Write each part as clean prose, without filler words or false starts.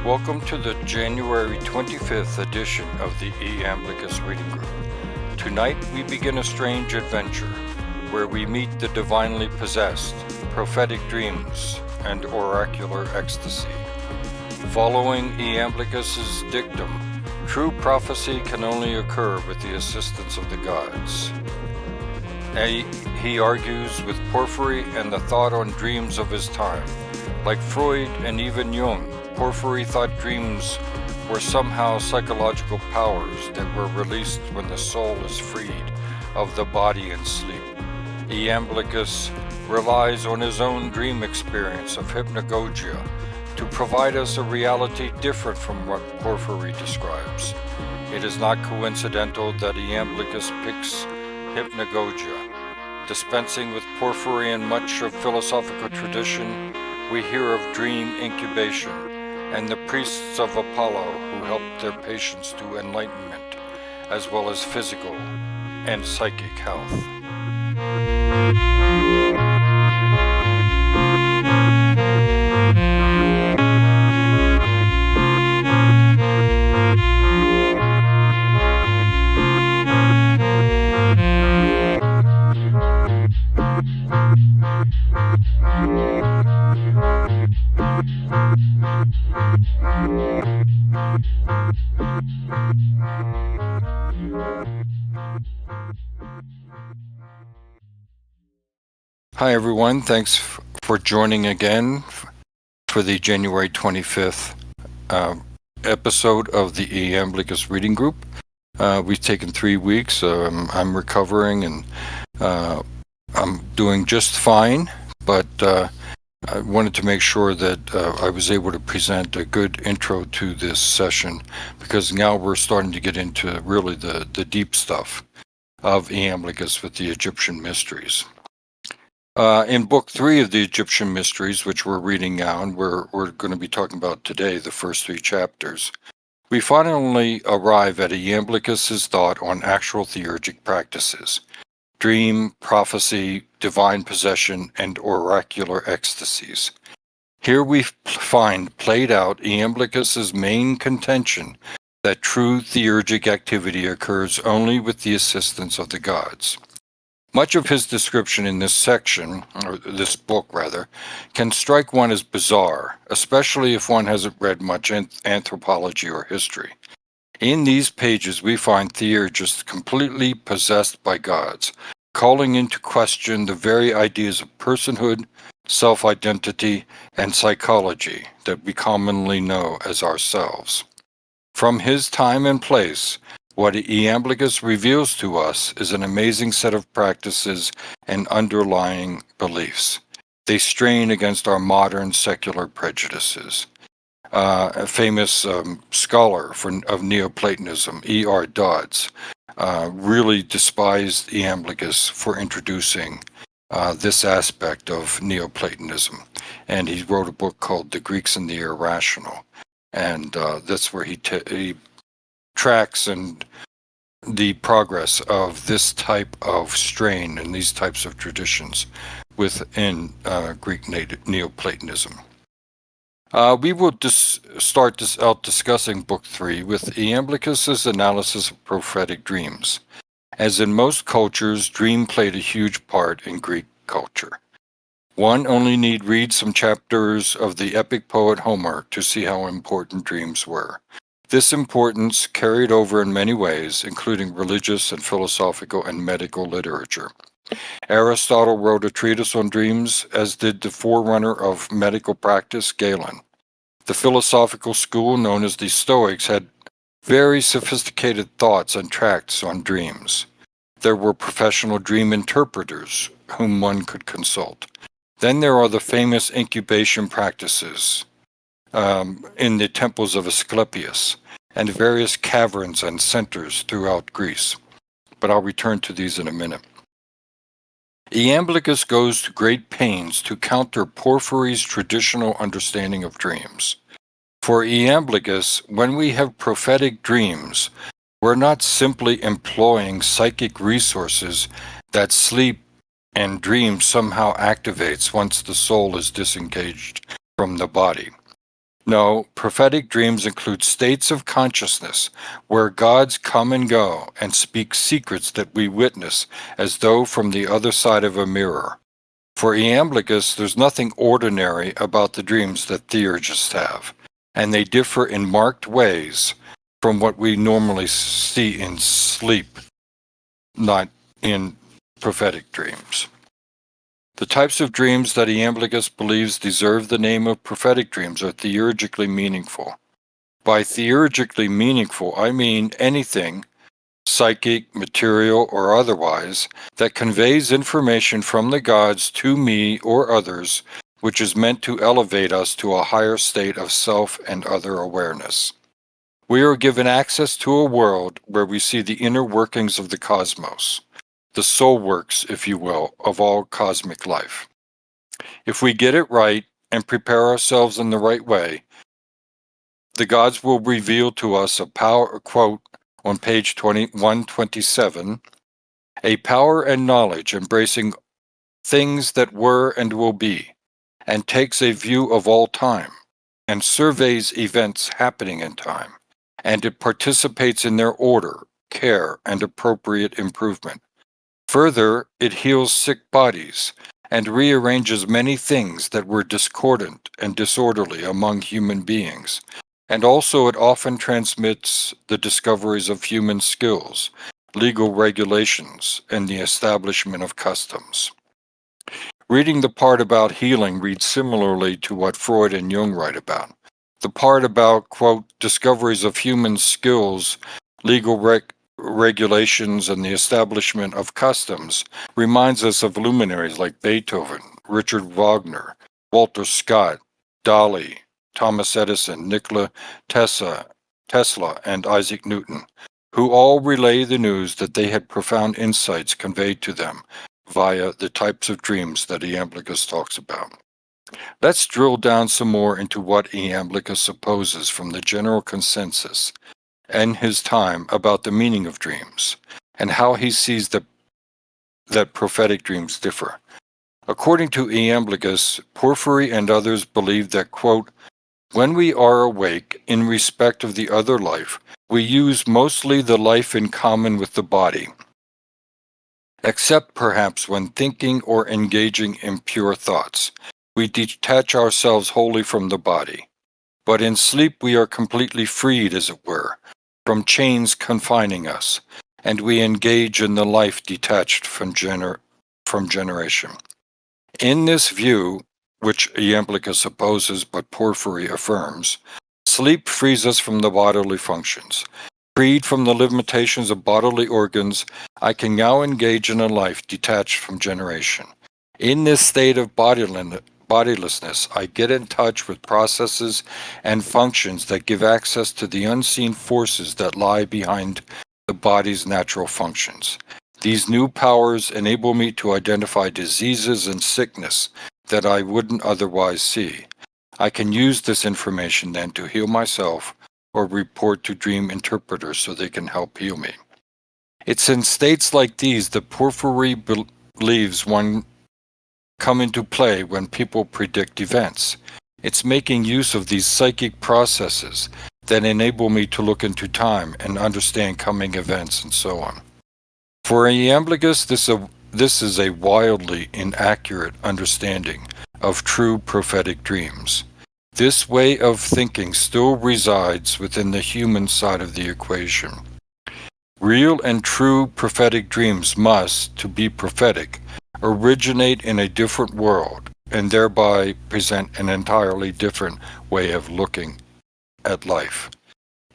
Welcome to the January 25th edition of the Iamblichus Reading Group. Tonight we begin a strange adventure where we meet the divinely possessed, prophetic dreams, and oracular ecstasy. Following Iamblichus's dictum, true prophecy can only occur with the assistance of the gods. He argues with Porphyry and the thought on dreams of his time. Like Freud and even Jung, Porphyry thought dreams were somehow psychological powers that were released when the soul is freed of the body in sleep. Iamblichus relies on his own dream experience of hypnagogia to provide us a reality different from what Porphyry describes. It is not coincidental that Iamblichus picks hypnagogia. Dispensing with Porphyry and much of philosophical tradition, we hear of dream incubation and the priests of Apollo who helped their patients to enlightenment, as well as physical and psychic health. Hi everyone, thanks for joining again for the January 25th episode of the Iamblichus Reading Group. We've taken 3 weeks. I'm recovering and I'm doing just fine, but I wanted to make sure that I was able to present a good intro to this session, because now we're starting to get into really the deep stuff of Iamblichus with the Egyptian mysteries. In Book 3 of the Egyptian Mysteries, which we're reading now, and we're going to be talking about today, the first 3 chapters, we finally arrive at Iamblichus's thought on actual theurgic practices: dream, prophecy, divine possession, and oracular ecstasies. Here we find played out Iamblichus's main contention that true theurgic activity occurs only with the assistance of the gods. Much of his description in this section, or this book rather, can strike one as bizarre, especially if one hasn't read much anthropology or history. In these pages we find theurgists completely possessed by gods, calling into question the very ideas of personhood, self-identity, and psychology that we commonly know as ourselves. From his time and place, what Iamblichus reveals to us is an amazing set of practices and underlying beliefs. They strain against our modern secular prejudices. A famous scholar of Neoplatonism, E.R. Dodds, really despised Iamblichus for introducing this aspect of Neoplatonism, and he wrote a book called The Greeks and the Irrational, and that's where he tracks and the progress of this type of strain and these types of traditions within Greek Neoplatonism. We will start this out discussing Book 3 with Iamblichus's analysis of prophetic dreams. As in most cultures, dream played a huge part in Greek culture. One only need read some chapters of the epic poet Homer to see how important dreams were. This importance carried over in many ways, including religious and philosophical and medical literature. Aristotle wrote a treatise on dreams, as did the forerunner of medical practice, Galen. The philosophical school known as the Stoics had very sophisticated thoughts and tracts on dreams. There were professional dream interpreters whom one could consult. Then there are the famous incubation practices in the temples of Asclepius and various caverns and centers throughout Greece. But I'll return to these in a minute. Iamblichus goes to great pains to counter Porphyry's traditional understanding of dreams. For Iamblichus, when we have prophetic dreams, we're not simply employing psychic resources that sleep and dream somehow activates once the soul is disengaged from the body. No, prophetic dreams include states of consciousness where gods come and go and speak secrets that we witness as though from the other side of a mirror. For Iamblichus, there's nothing ordinary about the dreams that theurgists have, and they differ in marked ways from what we normally see in sleep, not in prophetic dreams. The types of dreams that Iamblichus believes deserve the name of prophetic dreams are theurgically meaningful. By theurgically meaningful, I mean anything, psychic, material, or otherwise, that conveys information from the gods to me or others, which is meant to elevate us to a higher state of self and other awareness. We are given access to a world where we see the inner workings of the cosmos, the soul works, if you will, of all cosmic life. If we get it right and prepare ourselves in the right way, the gods will reveal to us a power, quote, on page 127, a power and knowledge embracing things that were and will be, and takes a view of all time, and surveys events happening in time, and it participates in their order, care, and appropriate improvement. Further, it heals sick bodies, and rearranges many things that were discordant and disorderly among human beings, and also it often transmits the discoveries of human skills, legal regulations, and the establishment of customs. Reading the part about healing reads similarly to what Freud and Jung write about. The part about, quote, discoveries of human skills, legal regulations, and the establishment of customs reminds us of luminaries like Beethoven, Richard Wagner, Walter Scott, Dali, Thomas Edison, Nikola Tesla, and Isaac Newton, who all relay the news that they had profound insights conveyed to them via the types of dreams that Iamblichus talks about. Let's drill down some more into what Iamblichus supposes from the general consensus and his time about the meaning of dreams, and how he sees that prophetic dreams differ. According to Iamblichus, Porphyry and others believe that, quote, when we are awake in respect of the other life, we use mostly the life in common with the body, except perhaps when thinking or engaging in pure thoughts. We detach ourselves wholly from the body. But in sleep we are completely freed, as it were, from chains confining us, and we engage in the life detached from generation. In this view, which Iamblichus opposes but Porphyry affirms, sleep frees us from the bodily functions. Freed from the limitations of bodily organs, I can now engage in a life detached from generation. In this state of bodilessness, I get in touch with processes and functions that give access to the unseen forces that lie behind the body's natural functions. These new powers enable me to identify diseases and sickness that I wouldn't otherwise see. I can use this information then to heal myself or report to dream interpreters so they can help heal me. It's in states like these that Porphyry believes one come into play when people predict events. It's making use of these psychic processes that enable me to look into time and understand coming events and so on. For Iamblichus, this is a wildly inaccurate understanding of true prophetic dreams. This way of thinking still resides within the human side of the equation. Real and true prophetic dreams must, to be prophetic, originate in a different world and thereby present an entirely different way of looking at life.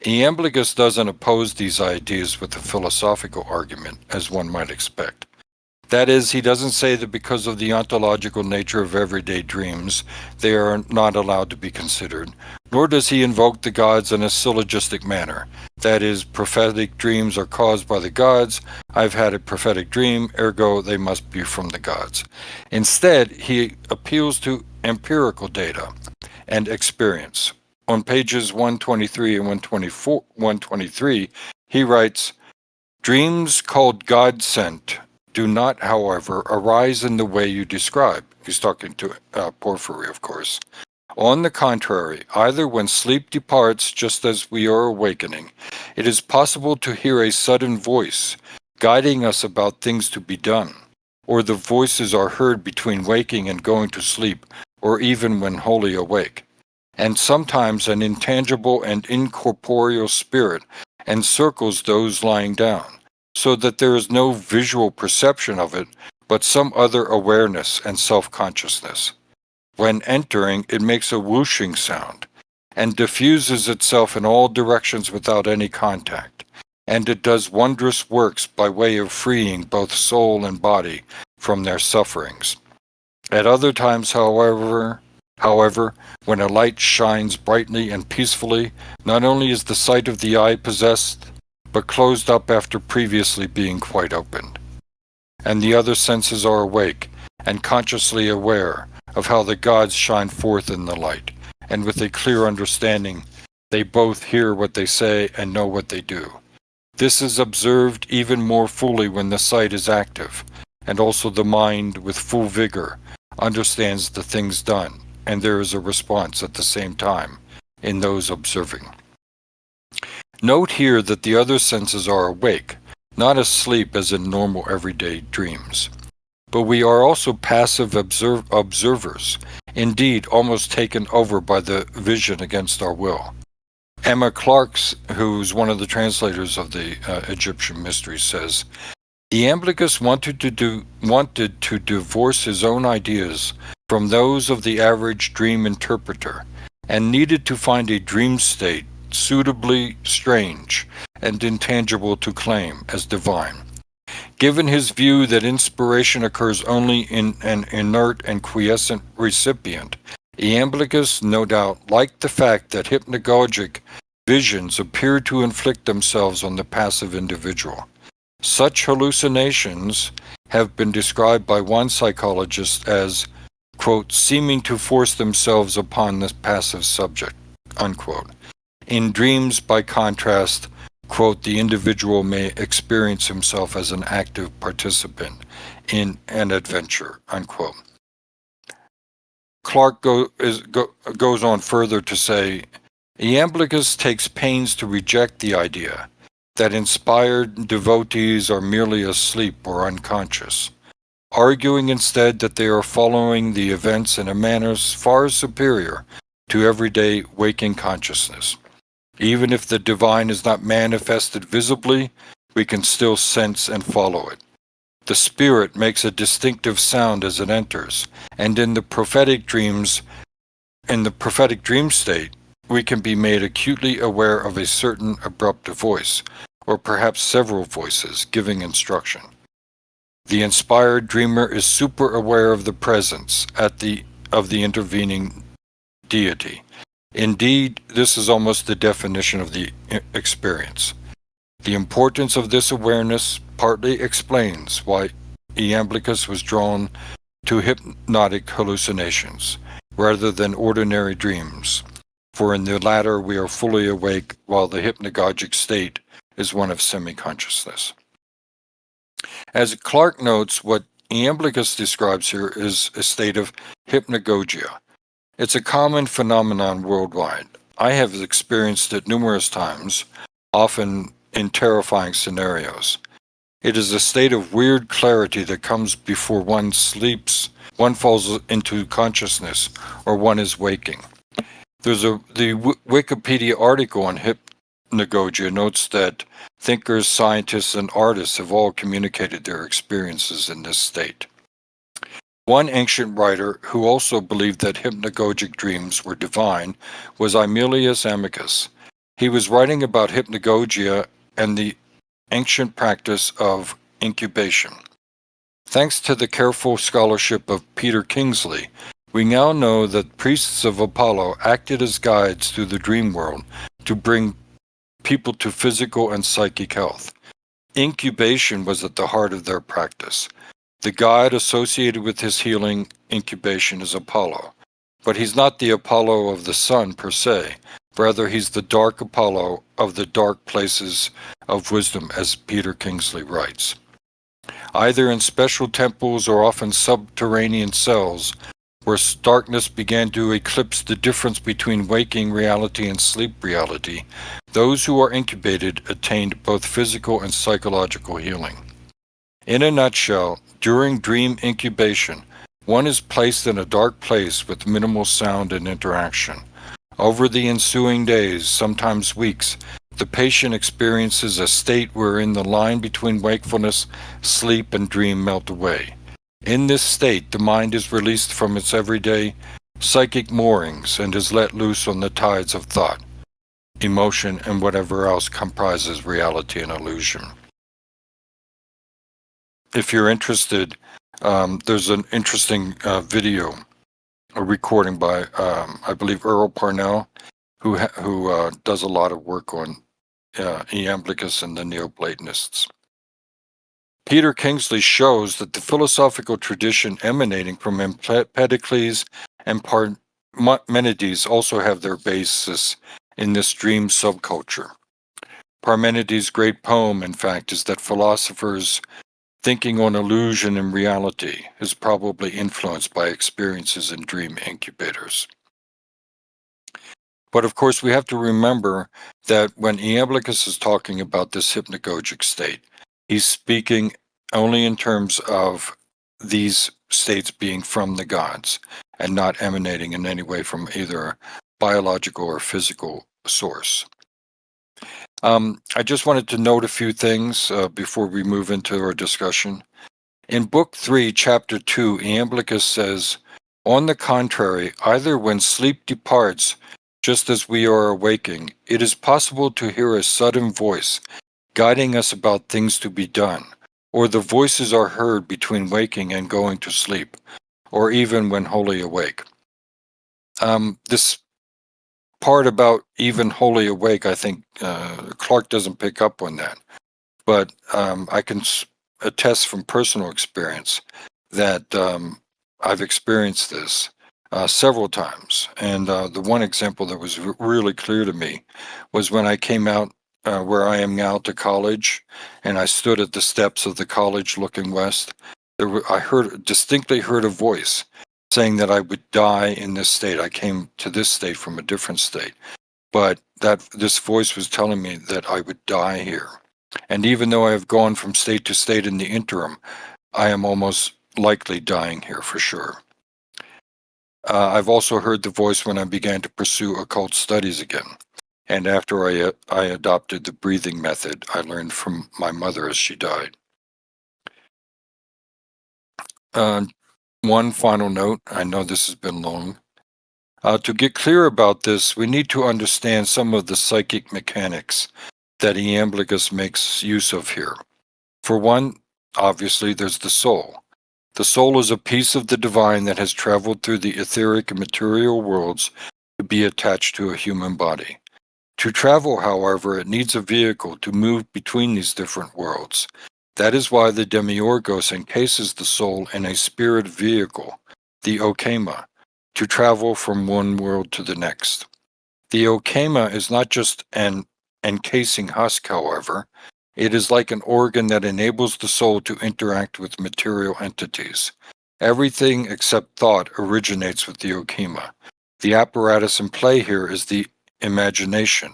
Iamblichus doesn't oppose these ideas with a philosophical argument, as one might expect. That is, he doesn't say that because of the ontological nature of everyday dreams, they are not allowed to be considered, nor does he invoke the gods in a syllogistic manner. That is, prophetic dreams are caused by the gods, I've had a prophetic dream, ergo they must be from the gods. Instead, he appeals to empirical data and experience. On pages 123 and 123, he writes, dreams called God-sent do not, however, arise in the way you describe. He's talking to Porphyry, of course. On the contrary, either when sleep departs just as we are awakening, it is possible to hear a sudden voice guiding us about things to be done, or the voices are heard between waking and going to sleep, or even when wholly awake. And sometimes an intangible and incorporeal spirit encircles those lying down, so that there is no visual perception of it, but some other awareness and self-consciousness. When entering, it makes a whooshing sound, and diffuses itself in all directions without any contact, and it does wondrous works by way of freeing both soul and body from their sufferings. At other times, however, when a light shines brightly and peacefully, not only is the sight of the eye possessed, but closed up after previously being quite opened. And the other senses are awake, and consciously aware of how the gods shine forth in the light, and with a clear understanding, they both hear what they say and know what they do. This is observed even more fully when the sight is active, and also the mind, with full vigor, understands the things done, and there is a response at the same time in those observing. Note here that the other senses are awake, not asleep as in normal everyday dreams. But we are also passive observers, indeed almost taken over by the vision against our will. Emma Clark's, who's one of the translators of the Egyptian mysteries, says, Iamblichus wanted to divorce his own ideas from those of the average dream interpreter, and needed to find a dream state suitably strange and intangible to claim as divine. Given his view that inspiration occurs only in an inert and quiescent recipient, Iamblichus no doubt liked the fact that hypnagogic visions appear to inflict themselves on the passive individual. Such hallucinations have been described by one psychologist as, quote, seeming to force themselves upon the passive subject, unquote. In dreams, by contrast, quote, the individual may experience himself as an active participant in an adventure, unquote. Clark goes on further to say, Iamblichus takes pains to reject the idea that inspired devotees are merely asleep or unconscious, arguing instead that they are following the events in a manner far superior to everyday waking consciousness. Even if the divine is not manifested visibly, we can still sense and follow it. The spirit makes a distinctive sound as it enters, and in the prophetic dream state, we can be made acutely aware of a certain abrupt voice, or perhaps several voices, giving instruction. The inspired dreamer is super aware of the presence of the intervening deity. Indeed, this is almost the definition of the experience. The importance of this awareness partly explains why Iamblichus was drawn to hypnotic hallucinations, rather than ordinary dreams, for in the latter we are fully awake, while the hypnagogic state is one of semi-consciousness. As Clark notes, what Iamblichus describes here is a state of hypnagogia. It's a common phenomenon worldwide. I have experienced it numerous times, often in terrifying scenarios. It is a state of weird clarity that comes before one sleeps, one falls into consciousness, or one is waking. The Wikipedia article on hypnagogia notes that thinkers, scientists, and artists have all communicated their experiences in this state. One ancient writer who also believed that hypnagogic dreams were divine was Aemilius Amicus. He was writing about hypnagogia and the ancient practice of incubation. Thanks to the careful scholarship of Peter Kingsley, we now know that priests of Apollo acted as guides through the dream world to bring people to physical and psychic health. Incubation was at the heart of their practice. The god associated with his healing incubation is Apollo, but he's not the Apollo of the sun per se. Rather, he's the dark Apollo of the dark places of wisdom, as Peter Kingsley writes. Either in special temples or often subterranean cells, where darkness began to eclipse the difference between waking reality and sleep reality, those who are incubated attained both physical and psychological healing. In a nutshell, during dream incubation, one is placed in a dark place with minimal sound and interaction. Over the ensuing days, sometimes weeks, the patient experiences a state wherein the line between wakefulness, sleep, and dream melt away. In this state, the mind is released from its everyday psychic moorings and is let loose on the tides of thought, emotion, and whatever else comprises reality and illusion. If you're interested, there's an interesting video, a recording by, I believe, Earl Parnell, who does a lot of work on Iamblichus and the Neoplatonists. Peter Kingsley shows that the philosophical tradition emanating from Empedocles and Parmenides also have their basis in this dream subculture. Parmenides' great poem, in fact, is that philosophers thinking on illusion and reality is probably influenced by experiences in dream incubators. But of course, we have to remember that when Iamblichus is talking about this hypnagogic state, he's speaking only in terms of these states being from the gods and not emanating in any way from either a biological or physical source. I just wanted to note a few things before we move into our discussion. In Book 3, Chapter 2, Iamblichus says, "On the contrary, either when sleep departs, just as we are awaking, it is possible to hear a sudden voice guiding us about things to be done, or the voices are heard between waking and going to sleep, or even when wholly awake." This part about even wholly awake, I think Clark doesn't pick up on that, but I can attest from personal experience that I've experienced this several times. And the one example that was really clear to me was when I came out where I am now to college, and I stood at the steps of the college looking west. I distinctly heard a voice saying that I would die in this state. I came to this state from a different state, but that this voice was telling me that I would die here. And even though I have gone from state to state in the interim, I am almost likely dying here for sure. I've also heard the voice when I began to pursue occult studies again. And after I adopted the breathing method I learned from my mother as she died. One final note, I know this has been long. To get clear about this, we need to understand some of the psychic mechanics that Iamblichus makes use of here. For one, obviously, there's the soul. The soul is a piece of the divine that has traveled through the etheric and material worlds to be attached to a human body. To travel, however, it needs a vehicle to move between these different worlds. That is why the Demiurgos encases the soul in a spirit vehicle, the okema, to travel from one world to the next. The okema is not just an encasing husk, however. It is like an organ that enables the soul to interact with material entities. Everything except thought originates with the okema. The apparatus in play here is the imagination.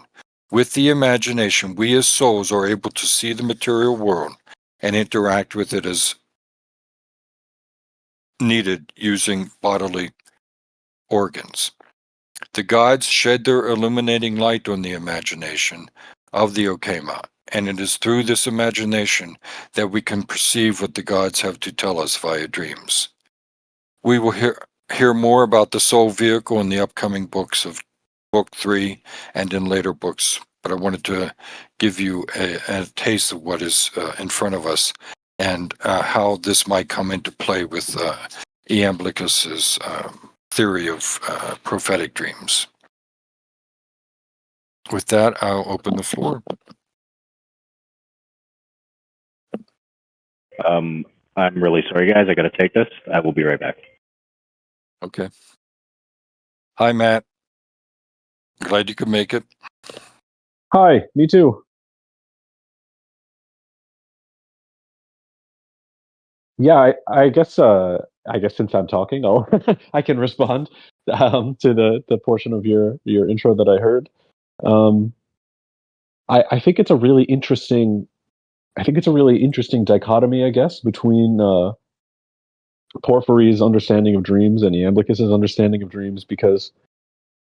With the imagination, we as souls are able to see the material world and interact with it as needed using bodily organs. The gods shed their illuminating light on the imagination of the okema, and it is through this imagination that we can perceive what the gods have to tell us via dreams. We will hear more about the soul vehicle in the upcoming books of Book 3 and in later books, but I wanted to give you a taste of what is in front of us and how this might come into play with Iamblichus's theory of prophetic dreams. With that, I'll open the floor. I'm really sorry, guys. I got to take this. I will be right back. Okay. Hi, Matt. Glad you could make it. Hi, me too. Yeah, I guess I guess since I'm talking, I can respond to the portion of your intro that I heard. Um, I think it's a really interesting. I think it's a really interesting dichotomy, I guess, between Porphyry's understanding of dreams and Iamblichus's understanding of dreams, because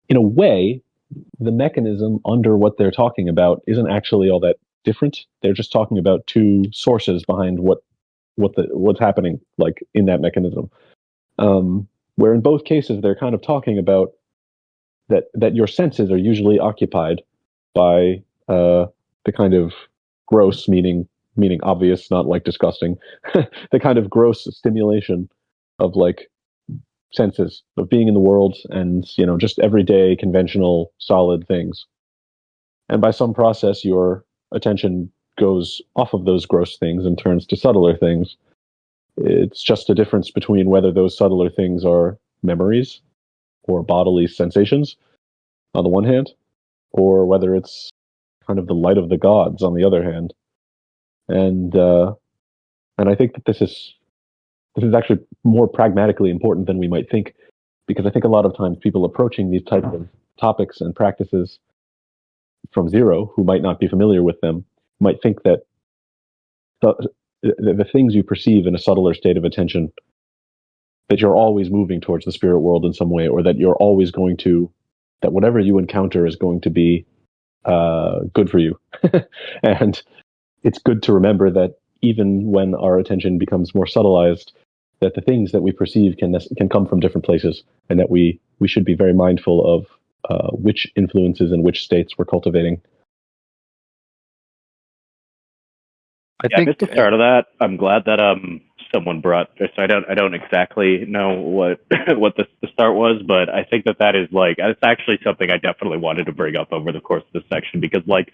in a way, the mechanism under what they're talking about isn't actually all that different. They're just talking about two sources behind what's happening, like in that mechanism. Where in both cases they're kind of talking about that your senses are usually occupied by the kind of gross, meaning obvious, not like disgusting, the kind of gross stimulation of like senses of being in the world and just everyday conventional solid things. And by some process your attention goes off of those gross things and turns to subtler things. It's just a difference between whether those subtler things are memories or bodily sensations on the one hand, or whether it's kind of the light of the gods on the other hand. And I think that this is actually more pragmatically important than we might think, because I think a lot of times people approaching these types of topics and practices from zero, who might not be familiar with them, might think that the things you perceive in a subtler state of attention, that you're always moving towards the spirit world in some way, or that you're always that whatever you encounter is going to be good for you. And it's good to remember that even when our attention becomes more subtilized, that the things that we perceive can come from different places, and that we should be very mindful of which influences and which states we're cultivating. I think at the start of that, I'm glad that someone brought. So I don't exactly know what what the start was, but I think that is like, it's actually something I definitely wanted to bring up over the course of this section, because like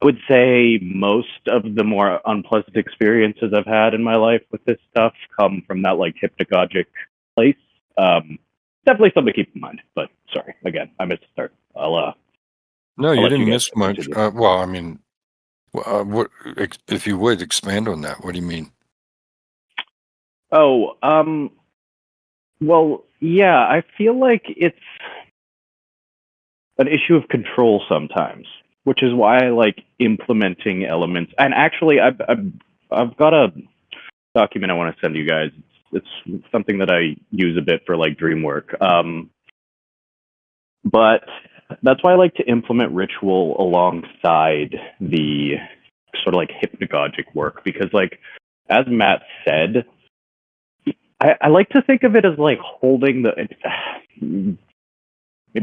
I would say most of the more unpleasant experiences I've had in my life with this stuff come from that like hypnagogic place. Definitely something to keep in mind. But sorry, again, I missed the start. No, you didn't miss much. Well, I mean, what if you would expand on that? What do you mean? Oh, well, yeah, I feel like it's an issue of control sometimes, which is why I like implementing elements. And actually, I've got a document I want to send you guys. It's something that I use a bit for like dream work. But that's why I like to implement ritual alongside the sort of like hypnagogic work, because like, as Matt said, I like to think of it as like holding maybe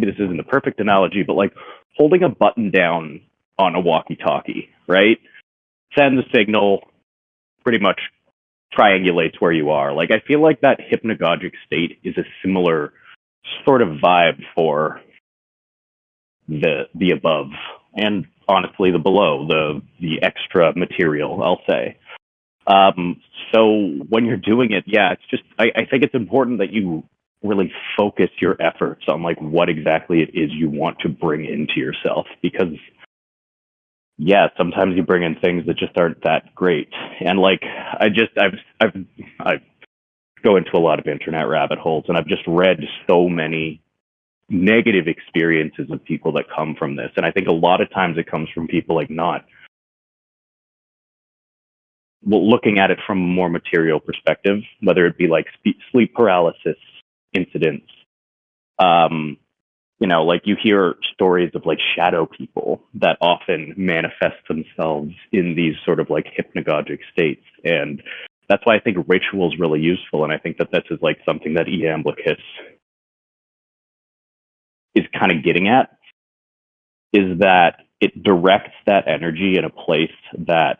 this isn't the perfect analogy, but like holding a button down on a walkie-talkie, right? Send the signal, pretty much triangulates where you are. Like, I feel like that hypnagogic state is a similar sort of vibe for the above, and honestly the below, the extra material, I'll say. So when you're doing it, yeah, it's just, I think it's important that you really focus your efforts on like what exactly it is you want to bring into yourself, because yeah, sometimes you bring in things that just aren't that great. And like, I've go into a lot of internet rabbit holes, and I've just read so many negative experiences of people that come from this. And I think a lot of times it comes from people like not looking at it from a more material perspective, whether it be like sleep paralysis incidents. Like you hear stories of like shadow people that often manifest themselves in these sort of like hypnagogic states. And that's why I think ritual is really useful. And I think that this is like something that Iamblichus is kind of getting at, is that it directs that energy in a place that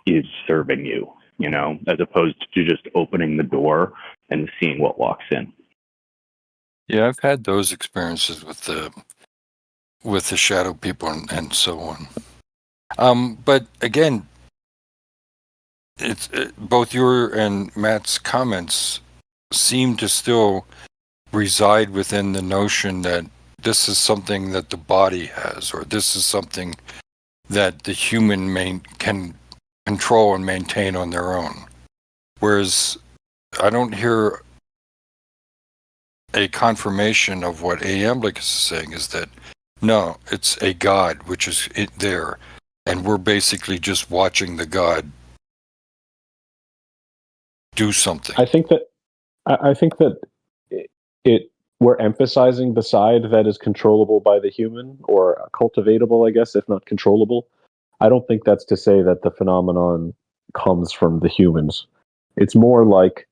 is serving you, as opposed to just opening the door and seeing what walks in. Yeah, I've had those experiences with the shadow people and so on. But again, both your and Matt's comments seem to still reside within the notion that this is something that the body has, or this is something that the human can control and maintain on their own. Whereas I don't hear a confirmation of what Iamblichus is saying, is that no, it's a God which is there, and we're basically just watching the God do something. I think that it we're emphasizing the side that is controllable by the human, or cultivatable, I guess, if not controllable. I don't think that's to say that the phenomenon comes from the humans. It's more like,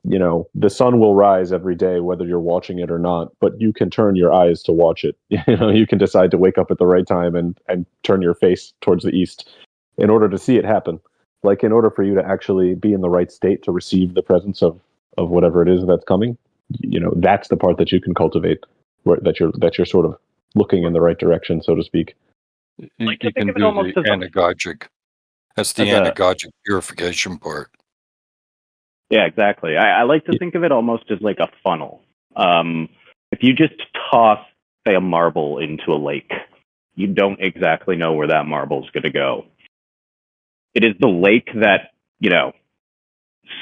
the sun will rise every day whether you're watching it or not, but you can turn your eyes to watch it. You can decide to wake up at the right time and turn your face towards the east in order to see it happen. Like, in order for you to actually be in the right state to receive the presence of whatever it is that's coming, that's the part that you can cultivate, that you're sort of looking in the right direction, so to speak. You can do the anagogic. That's the anagogic purification part. Yeah, exactly. I like to think of it almost as like a funnel. If you just toss, say, a marble into a lake, you don't exactly know where that marble is going to go. It is the lake that,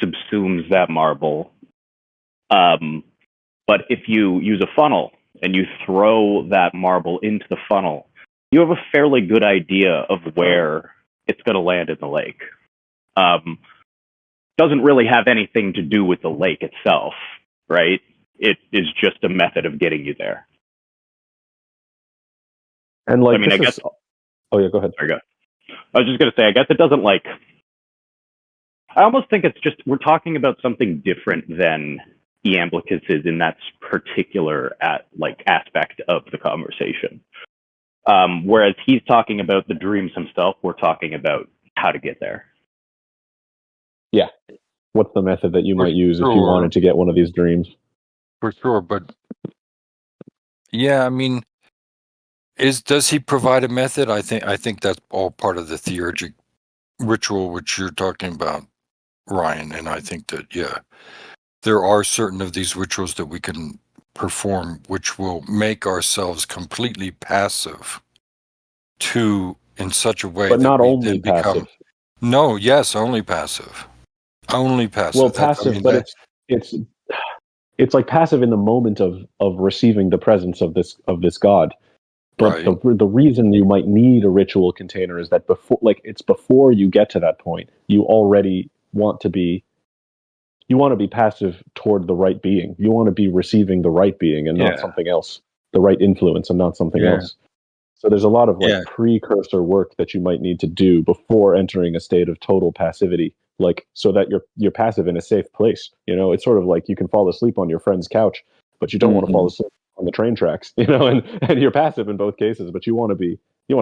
subsumes that marble. But if you use a funnel and you throw that marble into the funnel, you have a fairly good idea of where it's going to land in the lake. Doesn't really have anything to do with the lake itself, right? It is just a method of getting you there. And like, I guess. Oh yeah, go ahead. Sorry, go ahead. I was just going to say, I guess it doesn't I almost think it's just, we're talking about something different than Iamblichus is in that particular aspect of the conversation. Whereas he's talking about the dreams himself, we're talking about how to get there. Yeah. What's the method that you might use if you wanted to get one of these dreams? For sure, but yeah, does he provide a method? I think that's all part of the theurgic ritual which you're talking about, Ryan, and I think that there are certain of these rituals that we can perform which will make ourselves completely passive in such a way but that not we only then become passive. only passive. Only passive. Well, passive, but it's like passive in the moment of receiving the presence of this God. But right. the reason you might need a ritual container is that before you get to that point, you already want to be passive toward the right being. You want to be receiving the right being and not something else, the right influence and not something else. So there's a lot of precursor work that you might need to do before entering a state of total passivity, so that you're passive in a safe place. It's sort of like you can fall asleep on your friend's couch, but you don't want to fall asleep on the train tracks, and you're passive in both cases, but you want to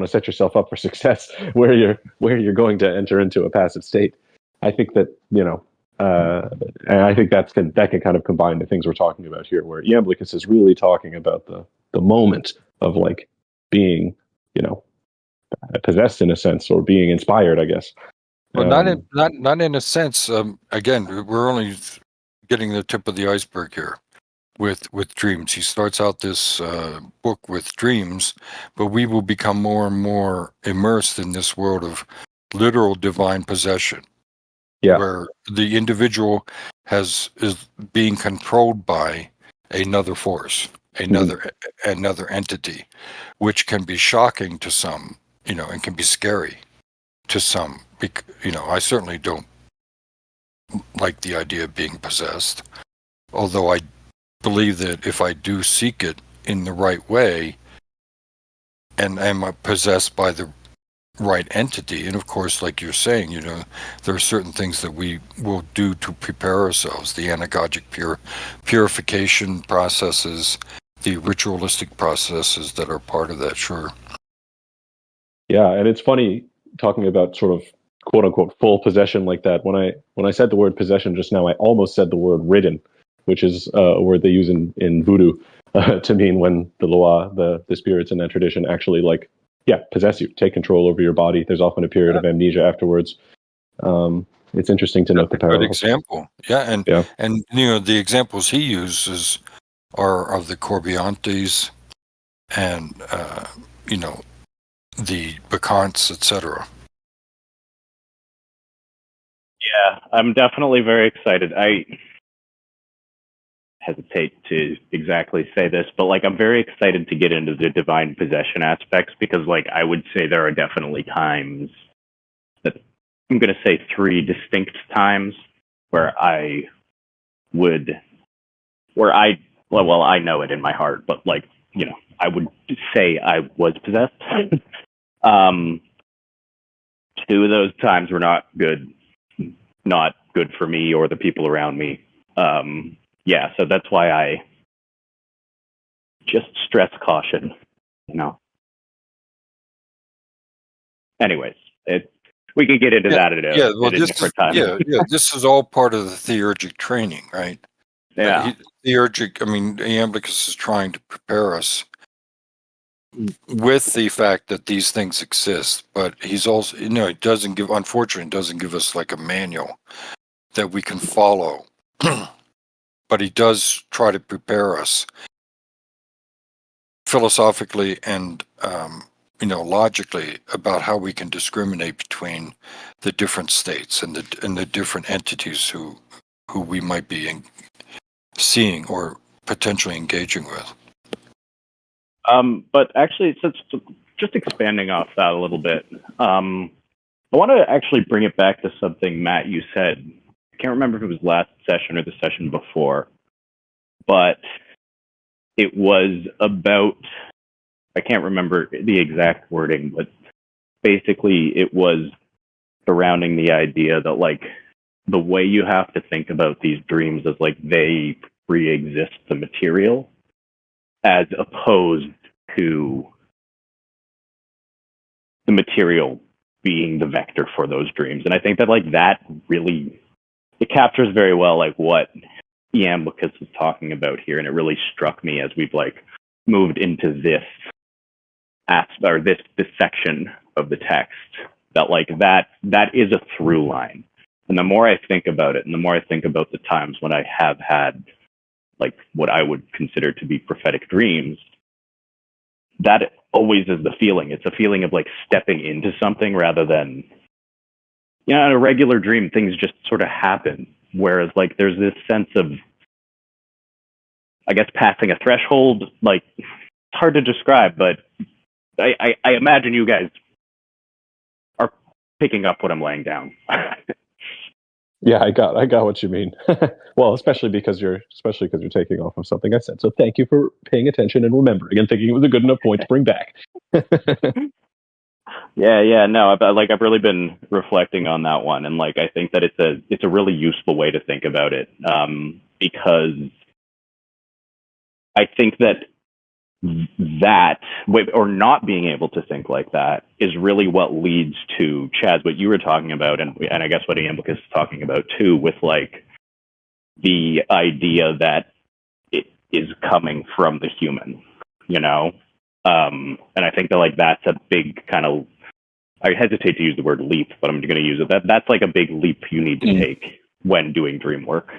set yourself up for success where you're going to enter into a passive state. I think that, and I think that can kind of combine the things we're talking about here, where Iamblichus is really talking about the moment of being, possessed in a sense, or being inspired, I guess. Well, not in a sense. Again, we're only getting the tip of the iceberg here with dreams. He starts out this book with dreams, but we will become more and more immersed in this world of literal divine possession, where the individual is being controlled by another force, another entity, which can be shocking to some, and can be scary to some. I certainly don't like the idea of being possessed, although I believe that if I do seek it in the right way and am possessed by the right entity, and of course, like you're saying, there are certain things that we will do to prepare ourselves, the anagogic purification processes, the ritualistic processes that are part of that. Sure. Yeah, and it's funny talking about sort of quote unquote full possession like that. When I said the word possession just now, I almost said the word ridden, which is a word they use in voodoo to mean when the loa, the spirits in that tradition, actually possess you, take control over your body. There's often a period of amnesia afterwards. It's interesting to note the parallels. Good example. And the examples he uses are of the Corbiantes and the Bacants, etc. Yeah, I'm definitely very excited. hesitate to exactly say this, but like I'm very excited to get into the divine possession aspects, because like I would say there are definitely times that I'm going to say 3 distinct times where I know it in my heart, but like, you know, I would say I was possessed. 2 of those times were not good for me or the people around me. Yeah, so that's why I just stress caution, you know. Anyways, we could get into that at a different time. This is all part of the theurgic training, right? Yeah. Theurgic, I mean, Iamblichus is trying to prepare us with the fact that these things exist, but he's also, you know, unfortunately, doesn't give us like a manual that we can follow. But he does try to prepare us philosophically and, you know, logically about how we can discriminate between the different states and the different entities who we might be seeing or potentially engaging with. But actually, just expanding off that a little bit, I want to actually bring it back to something, Matt, you said. I can't remember if it was last session or the session before, but it was about, I can't remember the exact wording, but basically it was surrounding the idea that like the way you have to think about these dreams is like they pre-exist the material, as opposed to the material being the vector for those dreams. And I think that like that really, it captures very well like what Iamblichus is talking about here, and it really struck me as we've like moved into this this section of the text, that like that is a through line. And the more I think about it, and the more I think about the times when I have had like what I would consider to be prophetic dreams, that always is the feeling. It's a feeling of like stepping into something rather than, you know, in a regular dream, things just sort of happen. Whereas like there's this sense of, I guess, passing a threshold. Like it's hard to describe, but I imagine you guys are picking up what I'm laying down. Yeah, I got what you mean. Well, especially because you're taking off of something I said. So thank you for paying attention and remembering and thinking it was a good enough point to bring back. Yeah, no, I've really been reflecting on that one, and like I think that it's a really useful way to think about it, because I think that or not being able to think like that is really what leads to, Chaz, what you were talking about, and I guess what Iamblichus is talking about too, with like the idea that it is coming from the human, you know. And I think that like that's a big kind of, I hesitate to use the word leap, but I'm going to use it. That's like a big leap you need to take when doing dream work.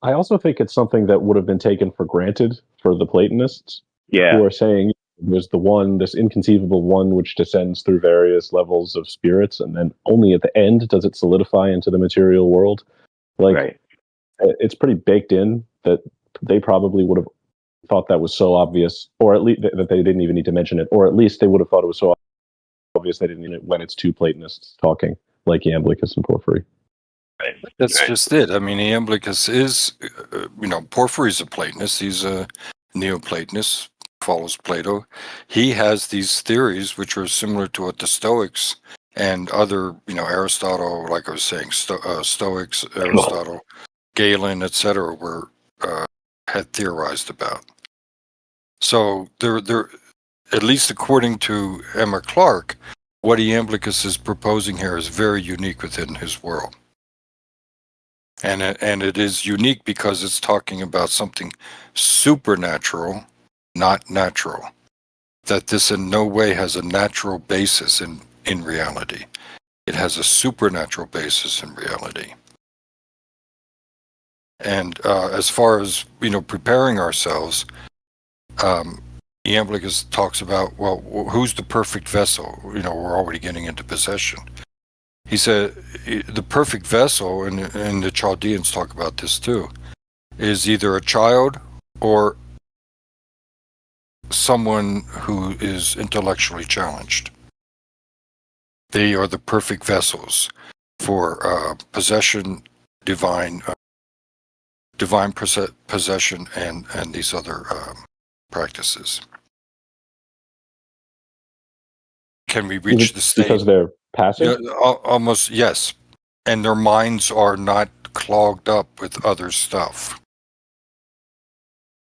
I also think it's something that would have been taken for granted for the Platonists, who are saying there's the one, this inconceivable one, which descends through various levels of spirits, and then only at the end does it solidify into the material world. Like, it's pretty baked in that they probably would have thought that was so obvious, or at least that they didn't even need to mention it, or at least they would have thought it was so obvious they didn't need it when it's 2 Platonists talking, like Iamblichus and Porphyry. Right. That's just it. I mean, Iamblichus is, Porphyry's a Platonist. He's a Neoplatonist, follows Plato. He has these theories which are similar to what the Stoics and other, Aristotle, like I was saying, Stoics, Aristotle, Galen, etc., had theorized about. So they're at least according to Emma Clark, what Iamblichus is proposing here is very unique within his world. And it is unique because it's talking about something supernatural, not natural. That this in no way has a natural basis in reality. It has a supernatural basis in reality. And as far as, preparing ourselves, Iamblichus talks about, well, who's the perfect vessel? We're already getting into possession. He said the perfect vessel, and the Chaldeans talk about this too, is either a child or someone who is intellectually challenged. They are the perfect vessels for possession, divine possession, and these other practices. Can we reach the state? Because they're passive? Yeah, almost, yes. And their minds are not clogged up with other stuff.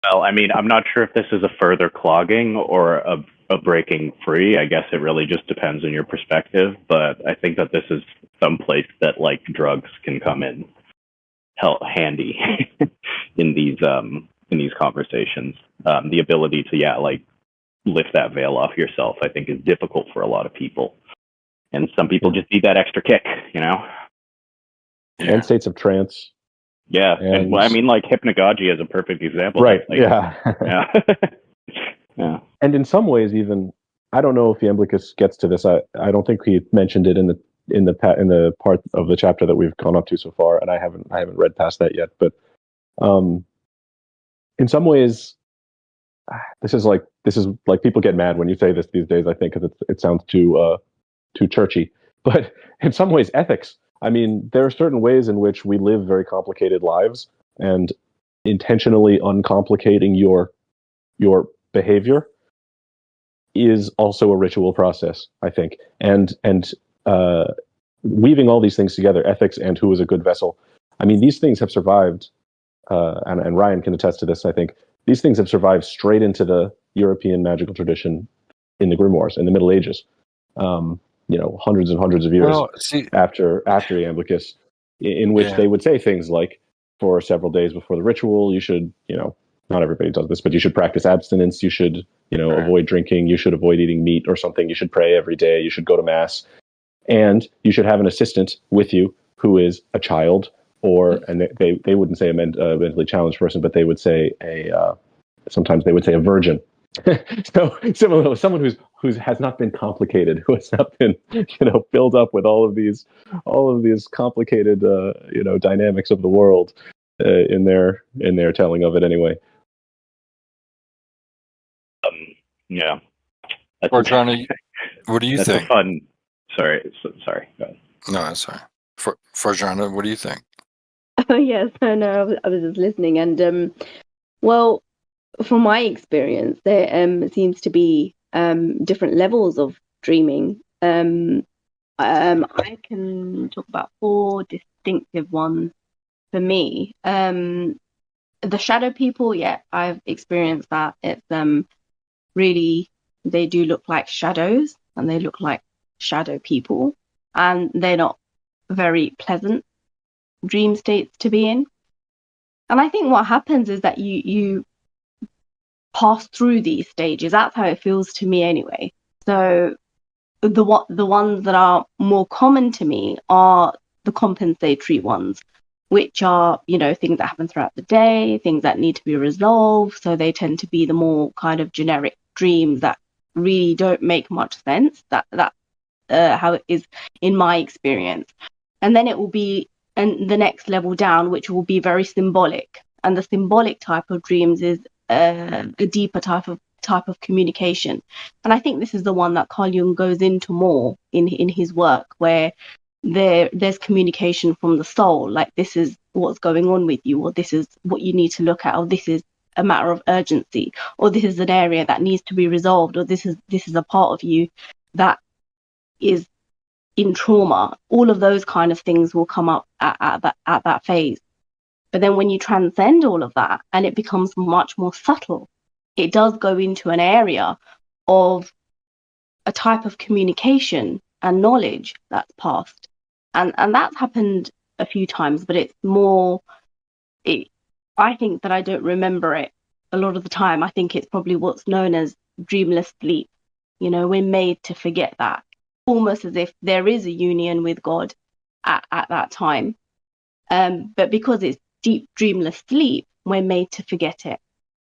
Well, I mean, I'm not sure if this is a further clogging or a breaking free. I guess it really just depends on your perspective. But I think that this is some place that like drugs can come in handy in these conversations. The ability to like lift that veil off yourself, I think, is difficult for a lot of people, and some people just need that extra kick, Yeah. And states of trance. Yeah, and I mean, like hypnagogy is a perfect example. Right. Like, yeah. yeah. Yeah. And in some ways, even I don't know if Iamblichus gets to this. I don't think he mentioned it in the part of the chapter that we've gone up to so far, and I haven't read past that yet. But in some ways, this is like people get mad when you say this these days. I think because it sounds too churchy. But in some ways, ethics. I mean, there are certain ways in which we live very complicated lives, and intentionally uncomplicating your behavior is also a ritual process, I think. And weaving all these things together, ethics and who is a good vessel. I mean, these things have survived, and Ryan can attest to this, I think. These things have survived straight into the European magical tradition in the grimoires, in the Middle Ages. Hundreds and hundreds of years after Iamblichus, in which they would say things like, for several days before the ritual, you should, not everybody does this, but you should practice abstinence. You should, avoid drinking. You should avoid eating meat or something. You should pray every day. You should go to mass, and you should have an assistant with you who is a child, and they wouldn't say a mentally challenged person, but they would say sometimes they would say a virgin. So similarly, someone who has not been complicated, who has not been filled up with all of these complicated dynamics of the world in their telling of it anyway. Yeah. Johnny, what do you think? Sorry. Go ahead. No, that's fine. Farjana, what do you think? Oh yes, no, I was just listening, and well, from my experience, there seems to be different levels of dreaming. I can talk about 4 distinctive ones for me. The shadow people, yeah, I've experienced that. It's really, they do look like shadows, and they look like shadow people, and they're not very pleasant dream states to be in. And I think what happens is that you pass through these stages. That's how it feels to me anyway. So the ones that are more common to me are the compensatory ones, which are, things that happen throughout the day, things that need to be resolved. So they tend to be the more kind of generic dreams that really don't make much sense. That's how it is in my experience. And then it will be the next level down, which will be very symbolic. And the symbolic type of dreams is a deeper type of communication. And I think this is the one that Carl Jung goes into more in his work, where there's communication from the soul, like this is what's going on with you, or this is what you need to look at, or this is a matter of urgency, or this is an area that needs to be resolved, or this is a part of you that is in trauma. All of those kind of things will come up at that phase. But then when you transcend all of that and it becomes much more subtle, it does go into an area of a type of communication and knowledge that's passed. And that's happened a few times, but it's more, I think that I don't remember it a lot of the time. I think it's probably what's known as dreamless sleep. We're made to forget that, almost as if there is a union with God at that time. But because it's deep dreamless sleep, we're made to forget it.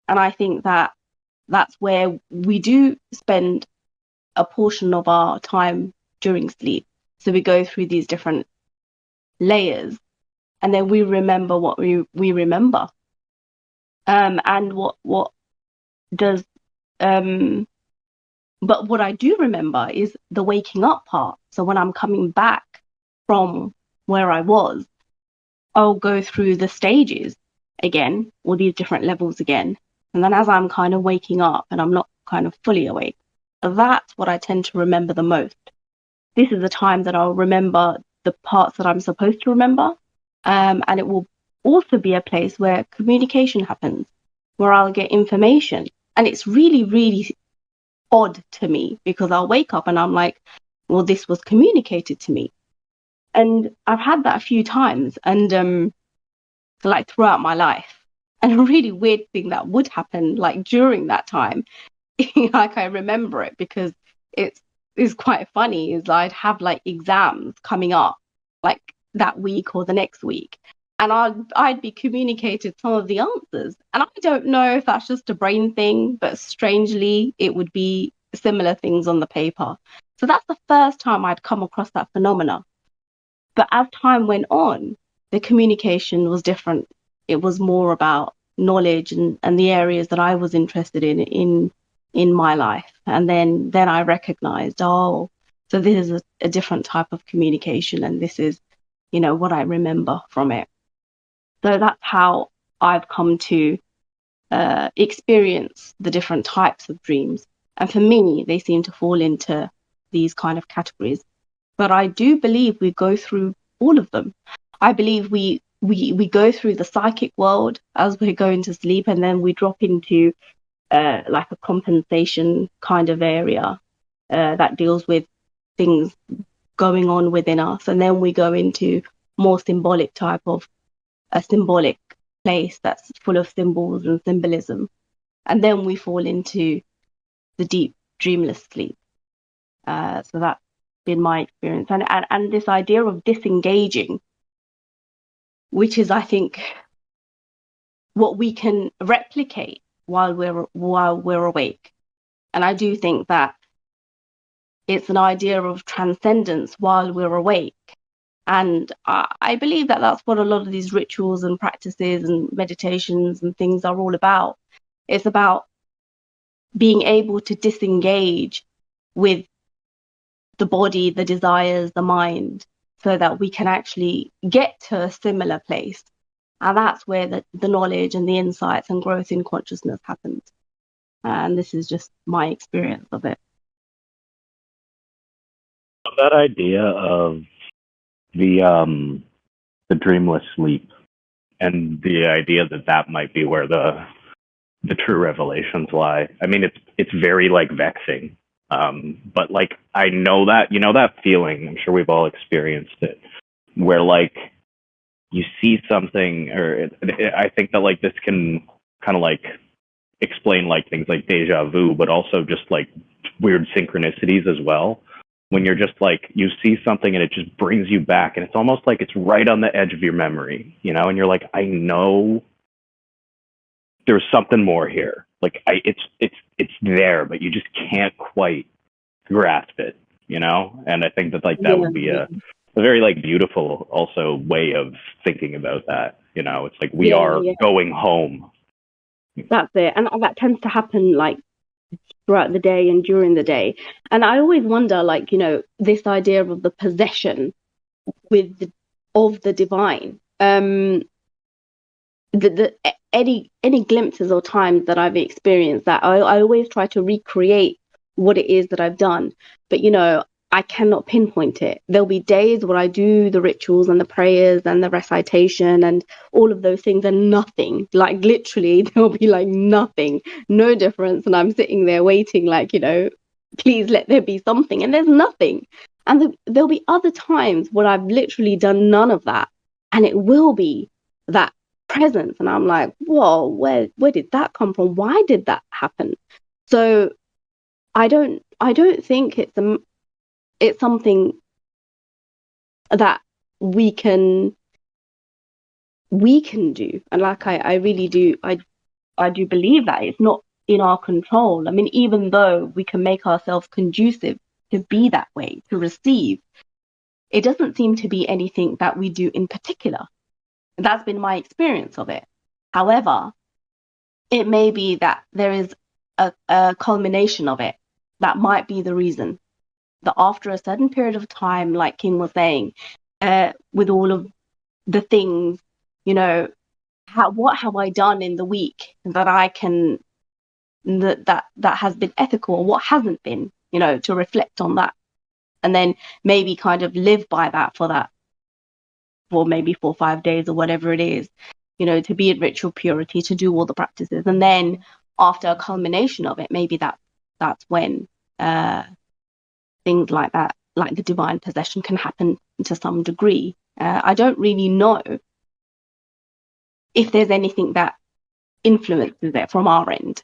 And I think that that's where we do spend a portion of our time during sleep. So we go through these different layers, and then we remember what we remember. And what does but what I do remember is the waking up part. So when I'm coming back from where I was, I'll go through the stages again, all these different levels again. And then as I'm kind of waking up and I'm not kind of fully awake, that's what I tend to remember the most. This is the time that I'll remember the parts that I'm supposed to remember. And it will also be a place where communication happens, where I'll get information. And it's really, really odd to me because I'll wake up and I'm like, well, this was communicated to me. And I've had that a few times and like throughout my life. And a really weird thing that would happen like during that time, like I remember it because it's quite funny, is I'd have like exams coming up like that week or the next week. And I'd be communicated some of the answers. And I don't know if that's just a brain thing, but strangely, it would be similar things on the paper. So that's the first time I'd come across that phenomena. But as time went on, the communication was different. It was more about knowledge and the areas that I was interested in my life. And then I recognized, oh, so this is a different type of communication, and this is, what I remember from it. So that's how I've come to experience the different types of dreams. And for me, they seem to fall into these kind of categories. But I do believe we go through all of them. I believe we go through the psychic world as we're going to sleep, and then we drop into like a compensation kind of area that deals with things going on within us. And then we go into more symbolic type of a symbolic place that's full of symbols and symbolism. And then we fall into the deep dreamless sleep. So that's been my experience. And this idea of disengaging, which is, I think, what we can replicate while we're awake. And I do think that it's an idea of transcendence while we're awake. And I believe that that's what a lot of these rituals and practices and meditations and things are all about. It's about being able to disengage with the body, the desires, the mind, so that we can actually get to a similar place. And that's where the knowledge and the insights and growth in consciousness happens. And this is just my experience of it. That idea of the dreamless sleep, and the idea that might be where the true revelations lie. I mean, it's very like vexing, but like I know that that feeling. I'm sure we've all experienced it, where like you see something, or I think that like this can kind of like explain like things like deja vu, but also just like weird synchronicities as well. When you're just like, you see something and it just brings you back, and it's almost like it's right on the edge of your memory, and you're like, I know there's something more here. Like it's there, but you just can't quite grasp it, And I think that like that would be a very like beautiful also way of thinking about that. It's like we are going home. That's it. And that tends to happen like throughout the day and during the day. And I always wonder, like, this idea of the possession of the divine. Any glimpses or times that I've experienced that, I always try to recreate what it is that I've done. But, I cannot pinpoint it. There'll be days where I do the rituals and the prayers and the recitation and all of those things, and nothing, like literally there'll be like nothing, no difference. And I'm sitting there waiting, like, please let there be something. And there's nothing. And there'll be other times where I've literally done none of that. And it will be that presence. And I'm like, whoa, where did that come from? Why did that happen? So I don't think it's something that we can do. And like I really do, I do believe that it's not in our control. I mean, even though we can make ourselves conducive to be that way, to receive, it doesn't seem to be anything that we do in particular. That's been my experience of it. However, it may be that there is a culmination of it. That might be the reason. That after a certain period of time, like King was saying, with all of the things, what have I done in the week that I can that has been ethical, or what hasn't been, to reflect on that, and then maybe kind of live by that for maybe 4 or 5 days or whatever it is, to be in ritual purity, to do all the practices, and then after a culmination of it, maybe that's when things like that, like the divine possession, can happen to some degree. I don't really know if there's anything that influences it from our end.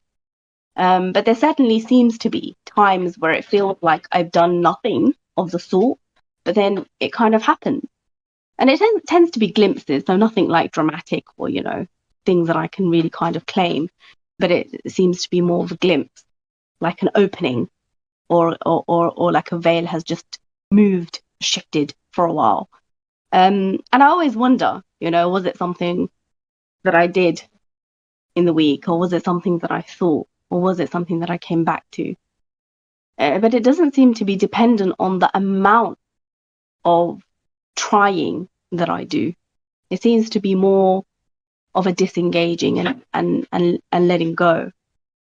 But there certainly seems to be times where it feels like I've done nothing of the sort, but then it kind of happens. And it tends to be glimpses, so nothing like dramatic or, things that I can really kind of claim. But it seems to be more of a glimpse, like an opening, or like a veil has just moved, shifted for a while. And I always wonder, was it something that I did in the week, or was it something that I thought, or was it something that I came back to? But it doesn't seem to be dependent on the amount of trying that I do. It seems to be more of a disengaging and letting go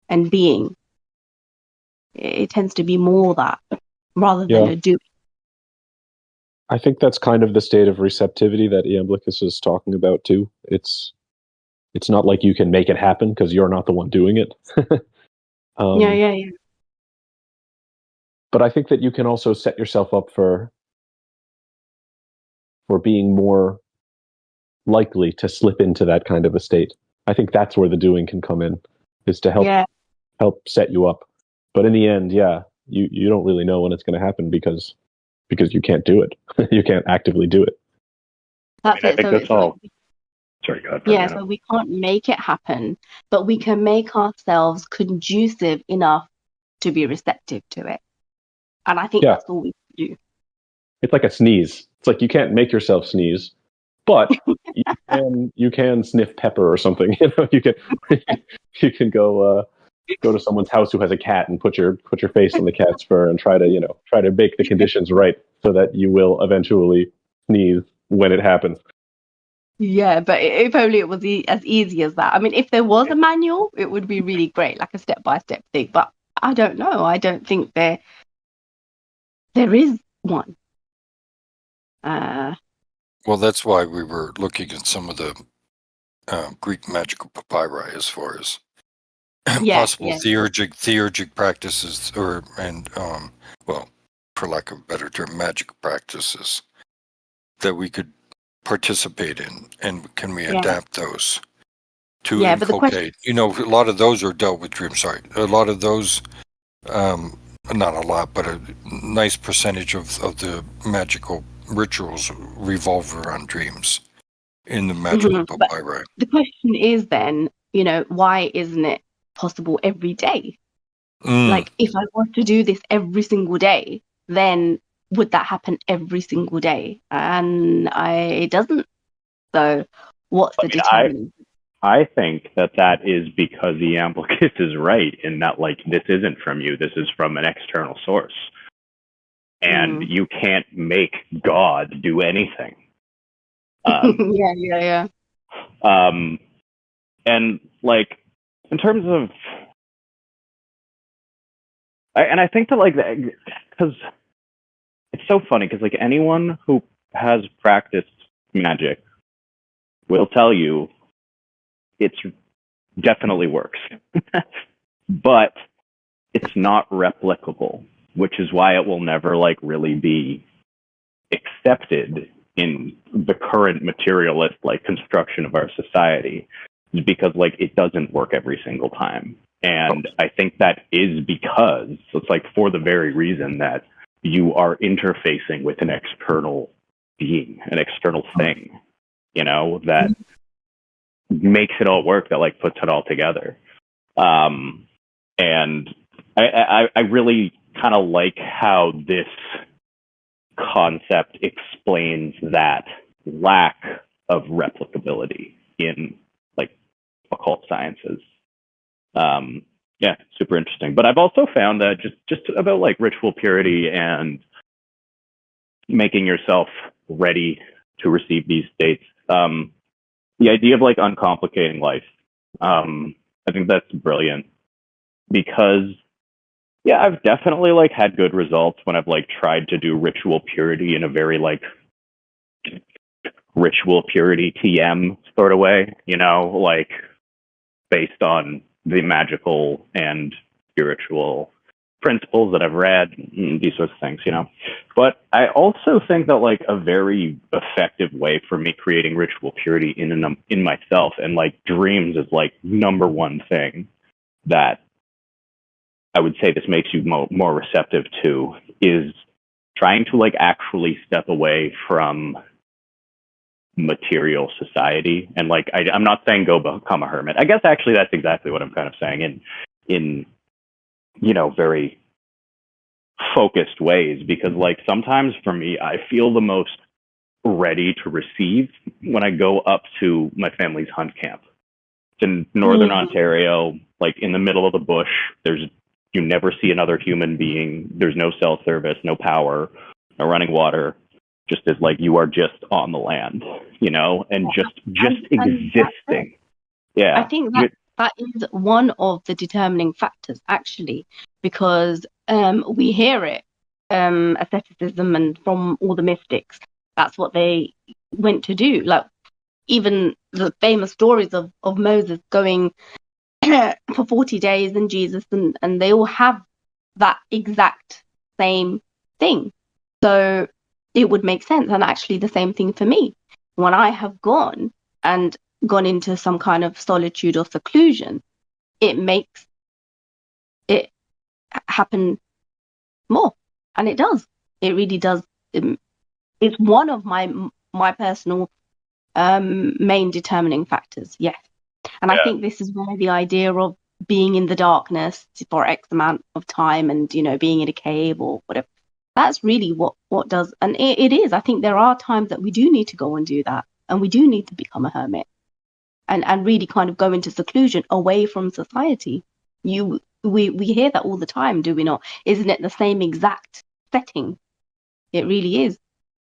and being. It tends to be more that rather than a doing. I think that's kind of the state of receptivity that Iamblichus is talking about too. It's not like you can make it happen because you're not the one doing it. Yeah. But I think that you can also set yourself up for being more likely to slip into that kind of a state. I think that's where the doing can come in, is to help set you up. But in the end, you don't really know when it's going to happen because you can't do it. You can't actively do it. That's I think that's all. Sorry, go ahead. Yeah, so we can't make it happen, but we can make ourselves conducive enough to be receptive to it. And I think that's all we can do. It's like a sneeze. It's like you can't make yourself sneeze, but you can sniff pepper or something. You can go to someone's house who has a cat and put your face on the cat's fur and try to make the conditions right so that you will eventually sneeze when it happens. Yeah, but if only it was as easy as that. I mean, if there was a manual, it would be really great, like a step-by-step thing. But I don't know. I don't think there is one. Well, that's why we were looking at some of the Greek magical papyri as far as possible theurgic practices, for lack of a better term, magic practices that we could participate in, and can we adapt those to inculcate? A lot of those are dealt with dreams. Sorry, a lot of those, not a lot, but a nice percentage of the magical rituals revolve around dreams in the magical papyri. The question is then, why isn't it possible every day? Like, if I want to do this every single day, then would that happen every single day? And it doesn't. So what's the determinant? I think that is because the Iamblichus is right in that, like, this isn't from you. This is from an external source. And you can't make God do anything. Yeah. And, like, in terms of... I think that, like, because it's so funny, because, like, anyone who has practiced magic will tell you it definitely works. But it's not replicable, which is why it will never, like, really be accepted in the current materialist, like, construction of our society, because, like, it doesn't work every single time. And I think that is because it's, like, for the very reason that you are interfacing with an external being, an external thing, that makes it all work, that, like, puts it all together. And I really kind of like how this concept explains that lack of replicability in, like, occult sciences. Yeah, super interesting. But I've also found that just about like ritual purity and making yourself ready to receive these states. The idea of like uncomplicating life. I think that's brilliant because yeah, I've definitely like had good results when I've like tried to do ritual purity in a very like ritual purity TM sort of way, you know, like based on the magical and spiritual principles that I've read, these sorts of things, you know. But I also think that like a very effective way for me creating ritual purity in myself, and like dreams is like number one thing that I would say this makes you more receptive to, is trying to like actually step away from material society. And like I'm not saying go become a hermit. I guess actually that's exactly what I'm kind of saying in you know, very focused ways, because like sometimes for me I feel the most ready to receive when I go up to my family's hunt camp. It's in northern Ontario, like in the middle of the bush. You never see another human being. There's no cell service, no power, no running water. Just as like you are just on the land, you know, and just existing. Yeah, I think that is one of the determining factors, actually, because we hear it, asceticism, and from all the mystics, that's what they went to do. Like even the famous stories of Moses going for 40 days and Jesus, and they all have that exact same thing. So it would make sense. And actually the same thing for me. When I have gone into some kind of solitude or seclusion, it makes it happen more. And it does. It really does. It's one of my personal main determining factors. Yes. And I think this is where the idea of being in the darkness for X amount of time and, you know, being in a cave or whatever, that's really what does. And it is. I think there are times that we do need to go and do that. And we do need to become a hermit and really kind of go into seclusion away from society. We hear that all the time, do we not? Isn't it the same exact setting? It really is.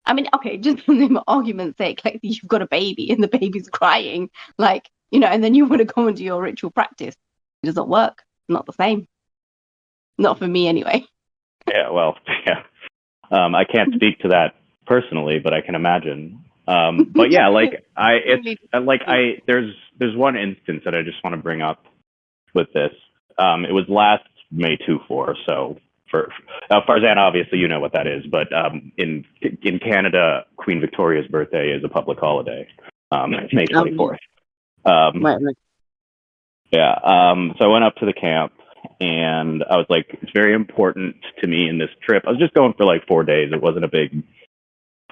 I mean, okay, just for argument's sake, like you've got a baby and the baby's crying, like, you know, and then you want to go and do your ritual practice. It doesn't work. Not the same. Not for me anyway. Yeah, well, yeah. I can't speak to that personally, but I can imagine. But yeah, like there's one instance that I just want to bring up with this. It was last May 24, so for Farzana, obviously you know what that is, but in Canada, Queen Victoria's birthday is a public holiday, May 24th. Right. Yeah. So I went up to the camp, and I was like, it's very important to me in this trip. I was just going for like 4 days. It wasn't a big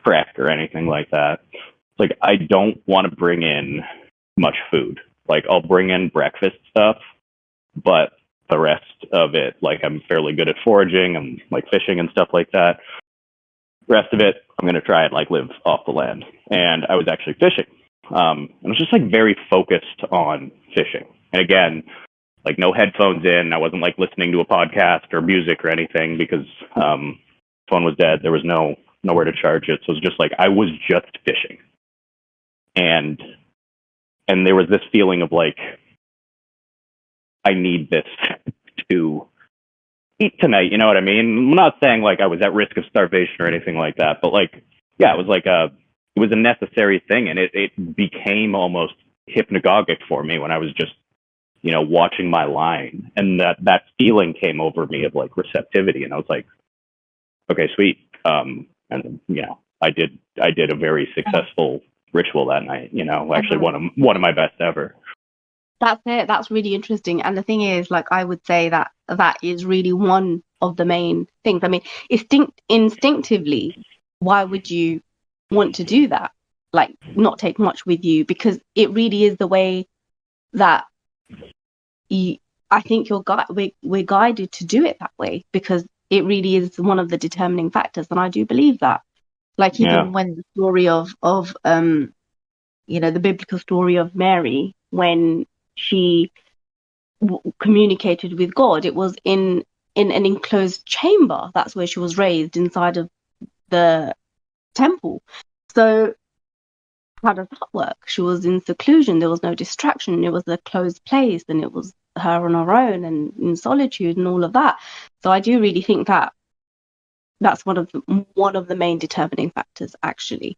trek or anything like that. Like, I don't want to bring in much food. Like, I'll bring in breakfast stuff, but the rest of it, like, I'm fairly good at foraging and like fishing and stuff like that. The rest of it, I'm going to try and like live off the land. And I was actually fishing. I was just like very focused on fishing. And again, like no headphones in. I wasn't like listening to a podcast or music or anything because phone was dead. There was nowhere to charge it. So it was just like I was just fishing. And there was this feeling of like, I need this to eat tonight. You know what I mean? I'm not saying like I was at risk of starvation or anything like that, but like, yeah, it was like it was a necessary thing, and it became almost hypnagogic for me when I was just, you know, watching my line, and that feeling came over me of like receptivity, and I was like, okay, sweet. And you know, I did a very successful ritual that night. You know, actually one of my best ever. That's it. That's really interesting. And the thing is, like, I would say that is really one of the main things. I mean, instinctively, why would you want to do that? Like, not take much with you, because it really is the way that I think we're guided to do it that way, because it really is one of the determining factors. And I do believe that. Like, even when the story of you know, the biblical story of Mary, when she communicated with God. It was in an enclosed chamber. That's where she was raised, inside of the temple. So how does that work? She was in seclusion. There was no distraction. It was a closed place, and it was her on her own and in solitude and all of that. So I do really think that that's one of the main determining factors, actually,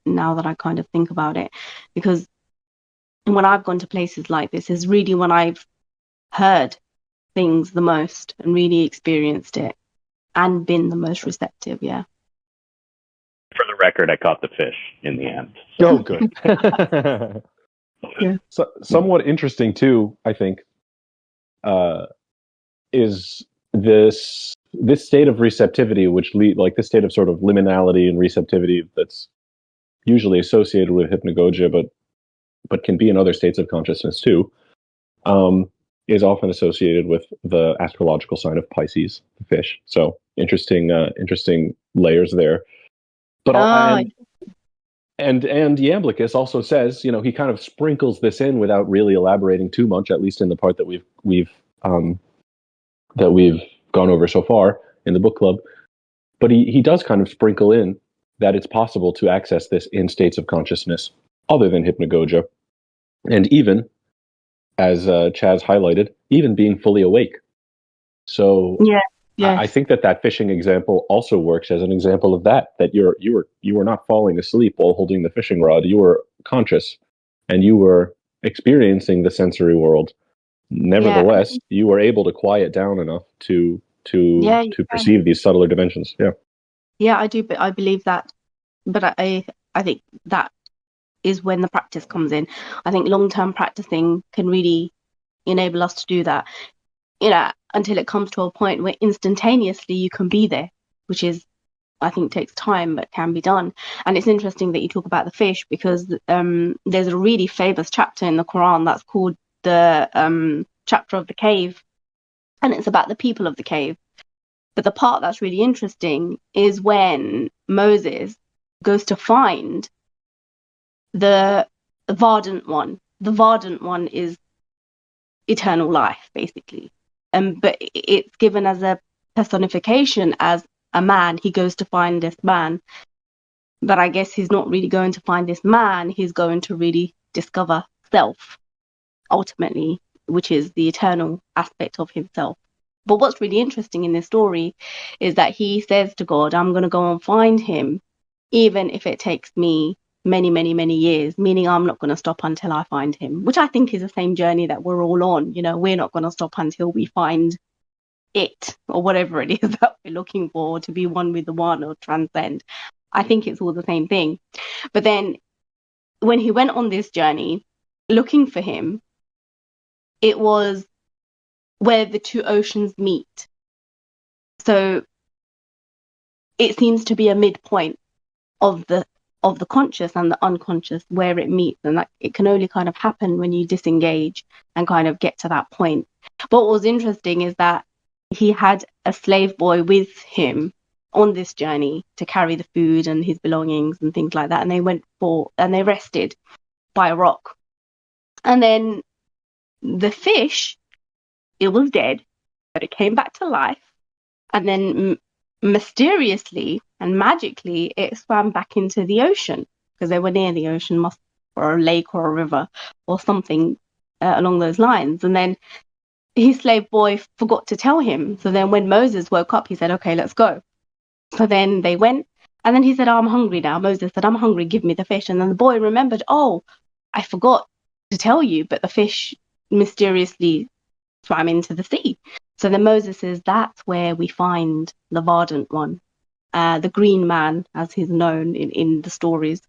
now that I kind of think about it, because when I've gone to places like this is really when I've heard things the most and really experienced it and been the most receptive. Yeah. For the record, I caught the fish in the end. Oh, good. Yeah. So, somewhat interesting too, I think, is this state of receptivity, which like this state of sort of liminality and receptivity that's usually associated with hypnagogia, but can be in other states of consciousness too, is often associated with the astrological sign of Pisces, the fish. So interesting layers there. But and Iamblichus also says, he kind of sprinkles this in without really elaborating too much, at least in the part that we've gone over so far in the book club. But he does kind of sprinkle in that it's possible to access this in states of consciousness other than hypnagogia, and even, as Chaz highlighted, even being fully awake. So yeah. Yes. I think that fishing example also works as an example of that you were not falling asleep while holding the fishing rod. You were conscious and you were experiencing the sensory world. Nevertheless, you were able to quiet down enough to perceive these subtler dimensions. Yeah. Yeah, I do. But I believe that. But I think that is when the practice comes in. I think long-term practicing can really enable us to do that. Until it comes to a point where instantaneously you can be there, which is, I think, takes time, but can be done. And it's interesting that you talk about the fish, because there's a really famous chapter in the Quran that's called the chapter of the cave, and it's about the people of the cave. But the part that's really interesting is when Moses goes to find the Verdant One. The Verdant One is eternal life, basically. But it's given as a personification as a man. He goes to find this man. But I guess he's not really going to find this man. He's going to really discover self, ultimately, which is the eternal aspect of himself. But what's really interesting in this story is that he says to God, I'm going to go and find him, even if it takes me many, many, many years, meaning I'm not going to stop until I find him, which I think is the same journey that we're all on. We're not going to stop until we find it, or whatever it is that we're looking for, to be one with the one or transcend. I think it's all the same thing. But then when he went on this journey looking for him, it was where the two oceans meet. So it seems to be a midpoint of the conscious and the unconscious, where it meets, and that it can only kind of happen when you disengage and kind of get to that point. But what was interesting is that he had a slave boy with him on this journey to carry the food and his belongings and things like that, and they rested by a rock. And then the fish, it was dead, but it came back to life, and then mysteriously and magically it swam back into the ocean, because they were near the ocean, or a lake or a river or something along those lines. And then his slave boy forgot to tell him. So then when Moses woke up, he said, okay, let's go. So then they went, and then he said, I'm hungry now. Moses said, I'm hungry, give me the fish. And then the boy remembered, oh, I forgot to tell you, but the fish mysteriously swam into the sea. So then Moses says, that's where we find the Verdant One, the green man, as he's known in the stories.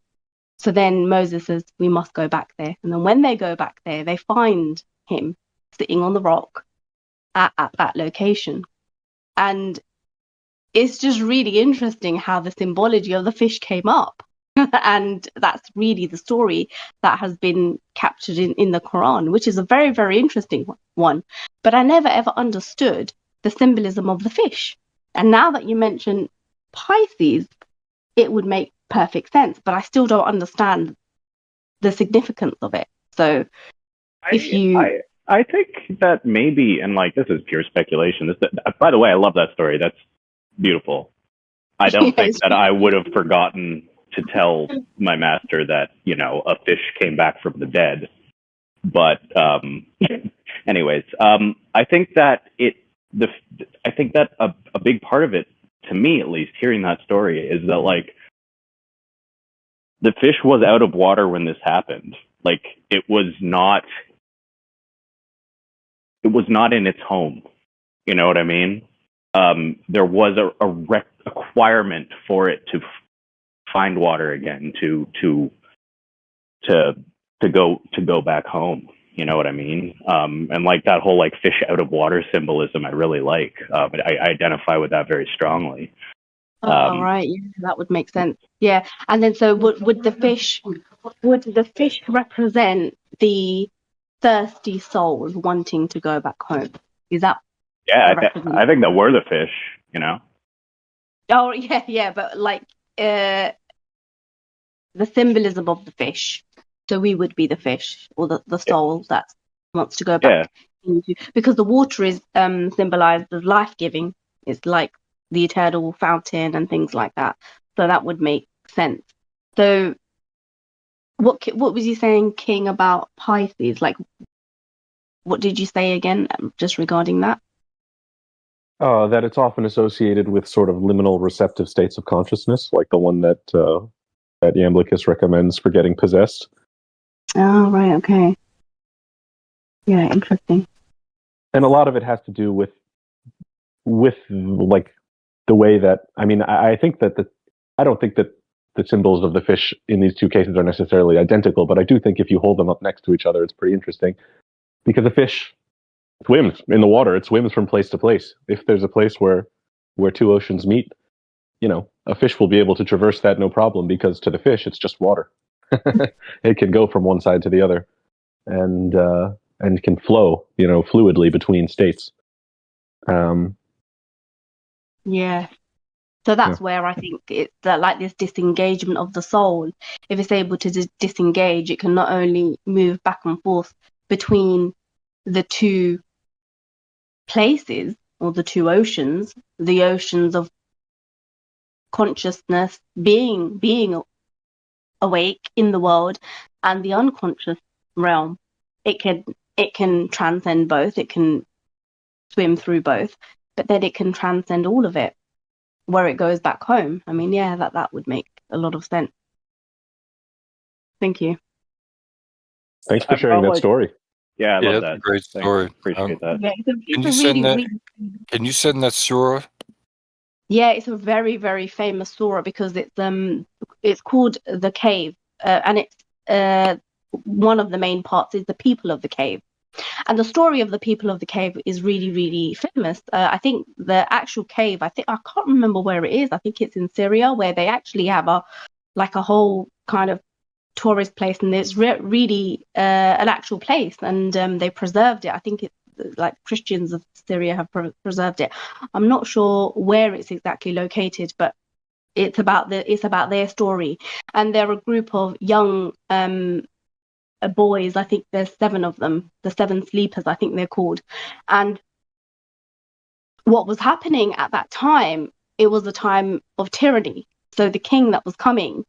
So then Moses says, we must go back there. And then when they go back there, they find him sitting on the rock at that location. And it's just really interesting how the symbology of the fish came up. And that's really the story that has been captured in the Quran, which is a very, very interesting one. But I never ever understood the symbolism of the fish. And now that you mention Pisces, it would make perfect sense, but I still don't understand the significance of it. So if you... I think that maybe, and like this is pure speculation. By the way, I love that story. That's beautiful. I don't think that I would have forgotten to tell my master that, you know, a fish came back from the dead. But anyways, I think that I think that a big part of it, to me at least, hearing that story, is that like the fish was out of water when this happened. Like it was not in its home. You know what I mean? There was a requirement for it to find water again, to go back home. You know what I mean? And like that whole like fish out of water symbolism, I really like. I identify with that very strongly. Oh, right, yeah, that would make sense. Yeah, and then so would the fish represent the thirsty souls wanting to go back home? Is that? Yeah, I think that we're the fish. You know. Oh yeah, but like the symbolism of the fish. So we would be the fish or the soul that wants to go back into, because the water is symbolized as life giving. It's like the eternal fountain and things like that. So that would make sense. So what was you saying, King, about Pisces? Like, what did you say again, just regarding that? That it's often associated with sort of liminal receptive states of consciousness, like the one that Iamblichus recommends for getting possessed. Oh, right, okay. Yeah, interesting. And a lot of it has to do with like the way that, I mean, I think that I don't think that the symbols of the fish in these two cases are necessarily identical, but I do think if you hold them up next to each other, it's pretty interesting, because a fish swims in the water. It swims from place to place. If there's a place where two oceans meet, you know, a fish will be able to traverse that no problem, because to the fish, it's just water. It can go from one side to the other, and can flow, you know, fluidly between states. Yeah. So that's where I think it's like this disengagement of the soul. If it's able to disengage, it can not only move back and forth between the two places or the two oceans, the oceans of consciousness, being awake in the world, and the unconscious realm. It can transcend both. It can swim through both, but then it can transcend all of it where it goes back home. I mean, yeah, that would make a lot of sense. Thank you. Thanks for sharing that story. Yeah, I love that's that. a great story. Appreciate that. Yeah, Can you send that surah? Yeah, it's a very, very famous surah, because it's called The Cave, and it's one of the main parts is the people of the cave. And the story of the people of the cave is really, really famous. I think the actual cave, I can't remember where it is. I think it's in Syria, where they actually have a whole kind of tourist place, and it's really an actual place, and they preserved it. I think it's like Christians of Syria have preserved it. I'm not sure where it's exactly located, but it's about their story. And they're a group of young boys. I think there's 7 of them, the 7 sleepers, I think they're called. And what was happening at that time, it was a time of tyranny. So the king that was coming,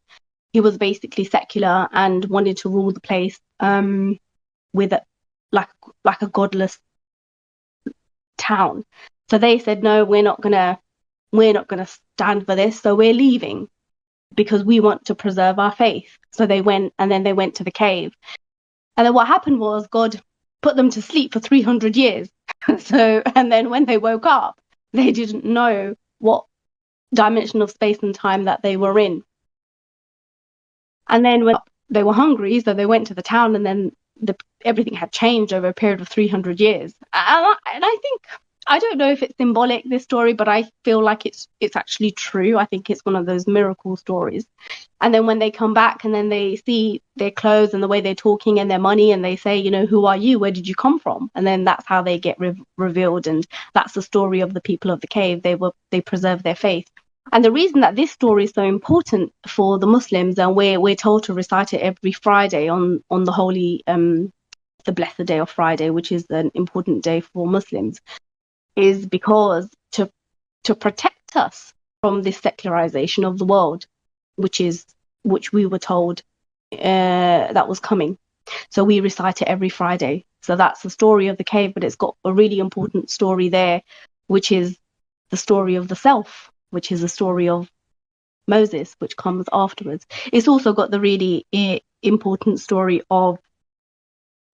he was basically secular and wanted to rule the place with like a godless town. So they said, no, we're not gonna stand for this, so we're leaving, because we want to preserve our faith. So they went to the cave. And then what happened was God put them to sleep for 300 years. And then when they woke up, they didn't know what dimension of space and time that they were in. And then when they were hungry, so they went to the town, and then everything had changed over a period of 300 years. And I think, I don't know if it's symbolic, this story, but I feel like it's actually true. I think it's one of those miracle stories. And then when they come back, and then they see their clothes and the way they're talking and their money, and they say, you know, who are you? Where did you come from? And then that's how they get revealed. And that's the story of the people of the cave. They preserve their faith. And the reason that this story is so important for the Muslims, and we're told to recite it every Friday on the holy the blessed day of Friday, which is an important day for Muslims, is because to protect us from this secularization of the world, which we were told that was coming. So we recite it every Friday. So that's the story of the cave, but it's got a really important story there, which is the story of the self, which is the story of Moses, which comes afterwards. It's also got the really important story of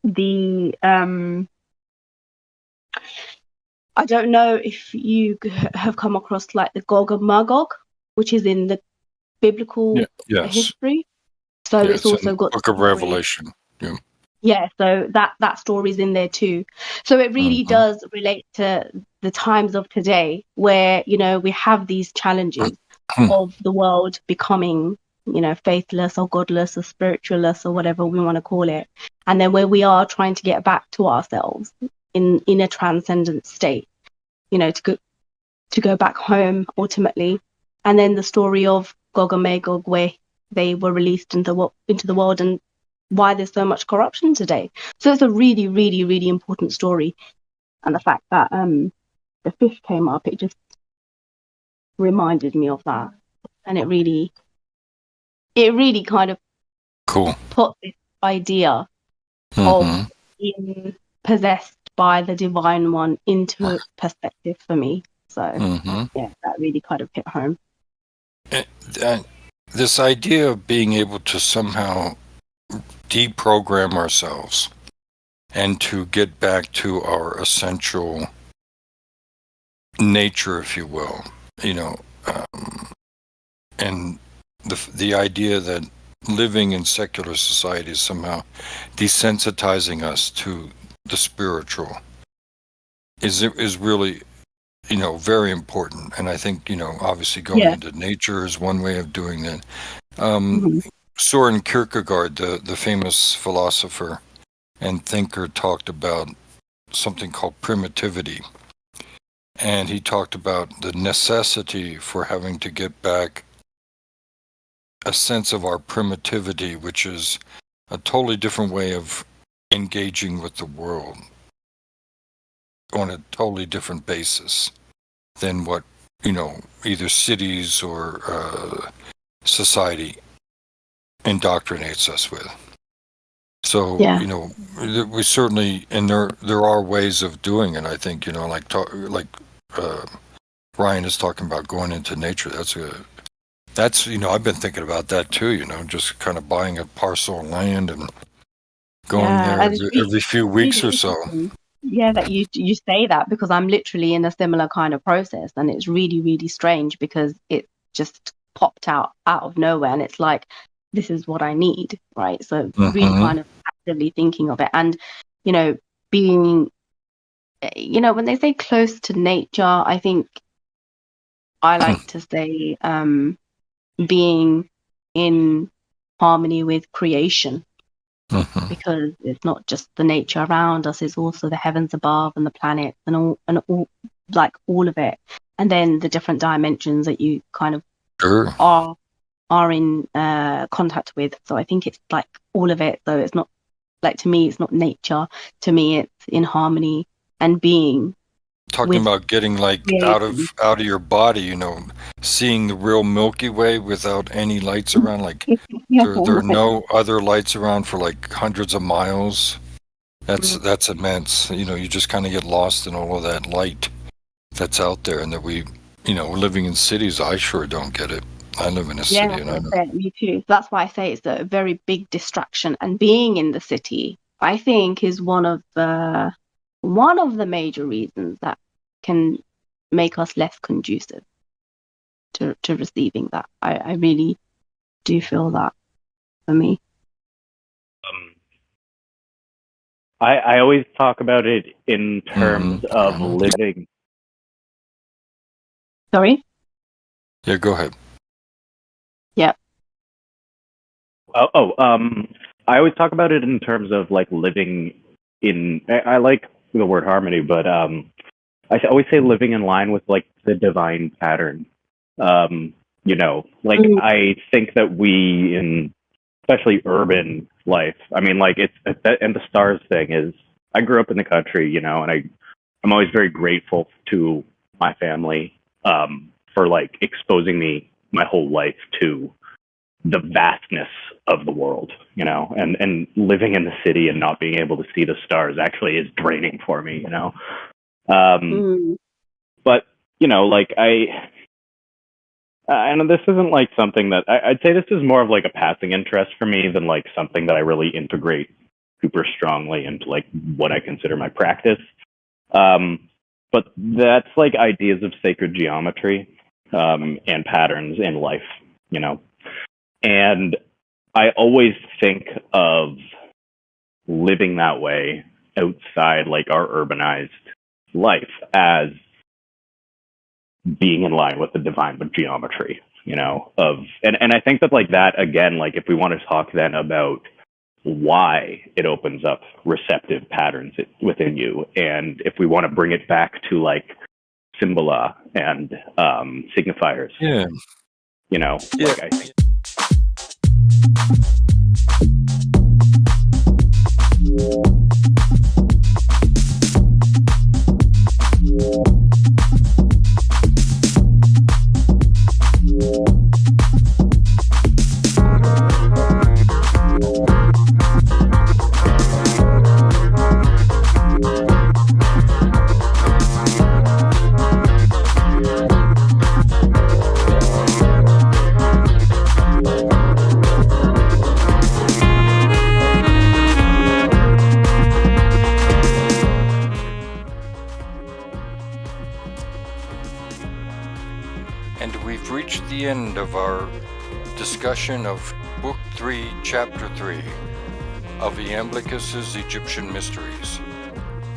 the I don't know if you have come across like the Gog and Magog, which is in the biblical history. So it's also got the Book of Revelation. Yeah, so that story's in there too. So it really does relate to the times of today, where we have these challenges of the world becoming faithless or godless or spiritualless or whatever we want to call it, and then where we are trying to get back to ourselves in a transcendent state, to go back home ultimately. And then the story of Gog and Magog, where they were released into the world, and why there's so much corruption today. So it's a really, really, really important story. And the fact that the fish came up, it just reminded me of that. And it really kind of put this idea of being possessed by the divine one into perspective for me. So yeah, that really kind of hit home. This idea of being able to somehow deprogram ourselves and to get back to our essential nature, if you will, and the idea that living in secular society is somehow desensitizing us to the spiritual is really very important. And I think obviously going into nature is one way of doing that. Soren Kierkegaard, the famous philosopher and thinker, talked about something called primitivity. And he talked about the necessity for having to get back a sense of our primitivity, which is a totally different way of engaging with the world on a totally different basis than what, either cities or society indoctrinates us with. So we certainly, and there are ways of doing it. I think like Ryan is talking about going into nature. That's I've been thinking about that too. Just kind of buying a parcel of land and going there every few weeks or so. Yeah, that you say that, because I'm literally in a similar kind of process, and it's really, really strange because it just popped out of nowhere, and it's like, this is what I need, right? So really kind of actively thinking of it, and being when they say close to nature, I think I like to say being in harmony with creation, because it's not just the nature around us, it's also the heavens above and the planets and all like all of it, and then the different dimensions that you kind of are in contact with. So I think it's like all of it. So it's not like, to me, it's not nature. To me, it's in harmony and being. Talking about getting like out of your body, seeing the real Milky Way without any lights around. Like there are no other lights around for like hundreds of miles. That's immense. You just kind of get lost in all of that light that's out there, and that we're living in cities. I sure don't get it. I live in a city, and I know. Me too. That's why I say it's a very big distraction. And being in the city, I think, is one of the major reasons that can make us less conducive to receiving that. I really do feel that for me. I always talk about it in terms of living. Sorry? Yeah, go ahead. Yeah. I always talk about it in terms of like living in. I like the word harmony, but I always say living in line with like the divine pattern. I think that we in especially urban life. I mean, like and the stars thing is, I grew up in the country, you know, and I'm always very grateful to my family for like exposing me my whole life to the vastness of the world, you know, and living in the city and not being able to see the stars actually is draining for me, you know. But, you know, like and this isn't like something that I'd say this is more of like a passing interest for me than like something that I really integrate super strongly into like what I consider my practice. But that's like ideas of sacred geometry and patterns in life, you know. And I always think of living that way outside like our urbanized life as being in line with the divine geometry, you know, and I think that like that, again, like if we want to talk then about why it opens up receptive patterns within you, and if we want to bring it back to like symbola and signifiers, you know, like I think. And we've reached the end of our discussion of Book 3, Chapter 3 of Iamblichus's Egyptian Mysteries.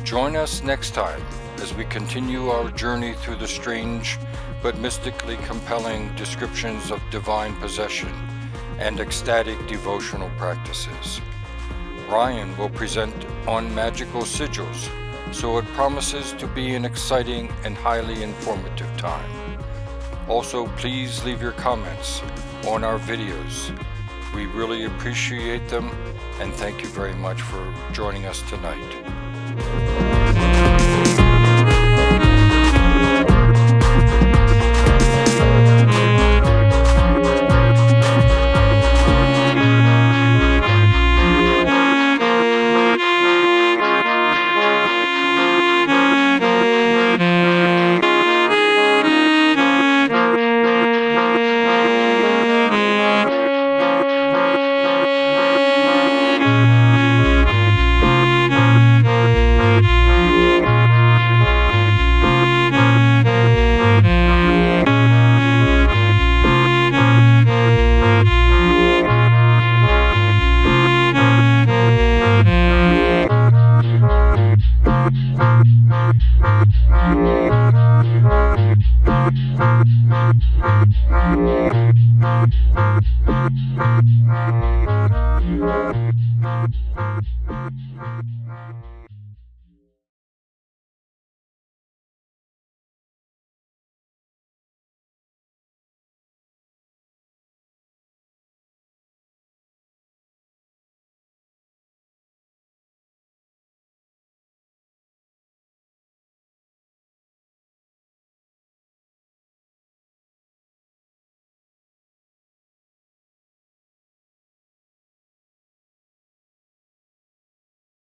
Join us next time as we continue our journey through the strange but mystically compelling descriptions of divine possession and ecstatic devotional practices. Ryan will present on magical sigils, so it promises to be an exciting and highly informative time. Also, please leave your comments on our videos. We really appreciate them, and thank you very much for joining us tonight.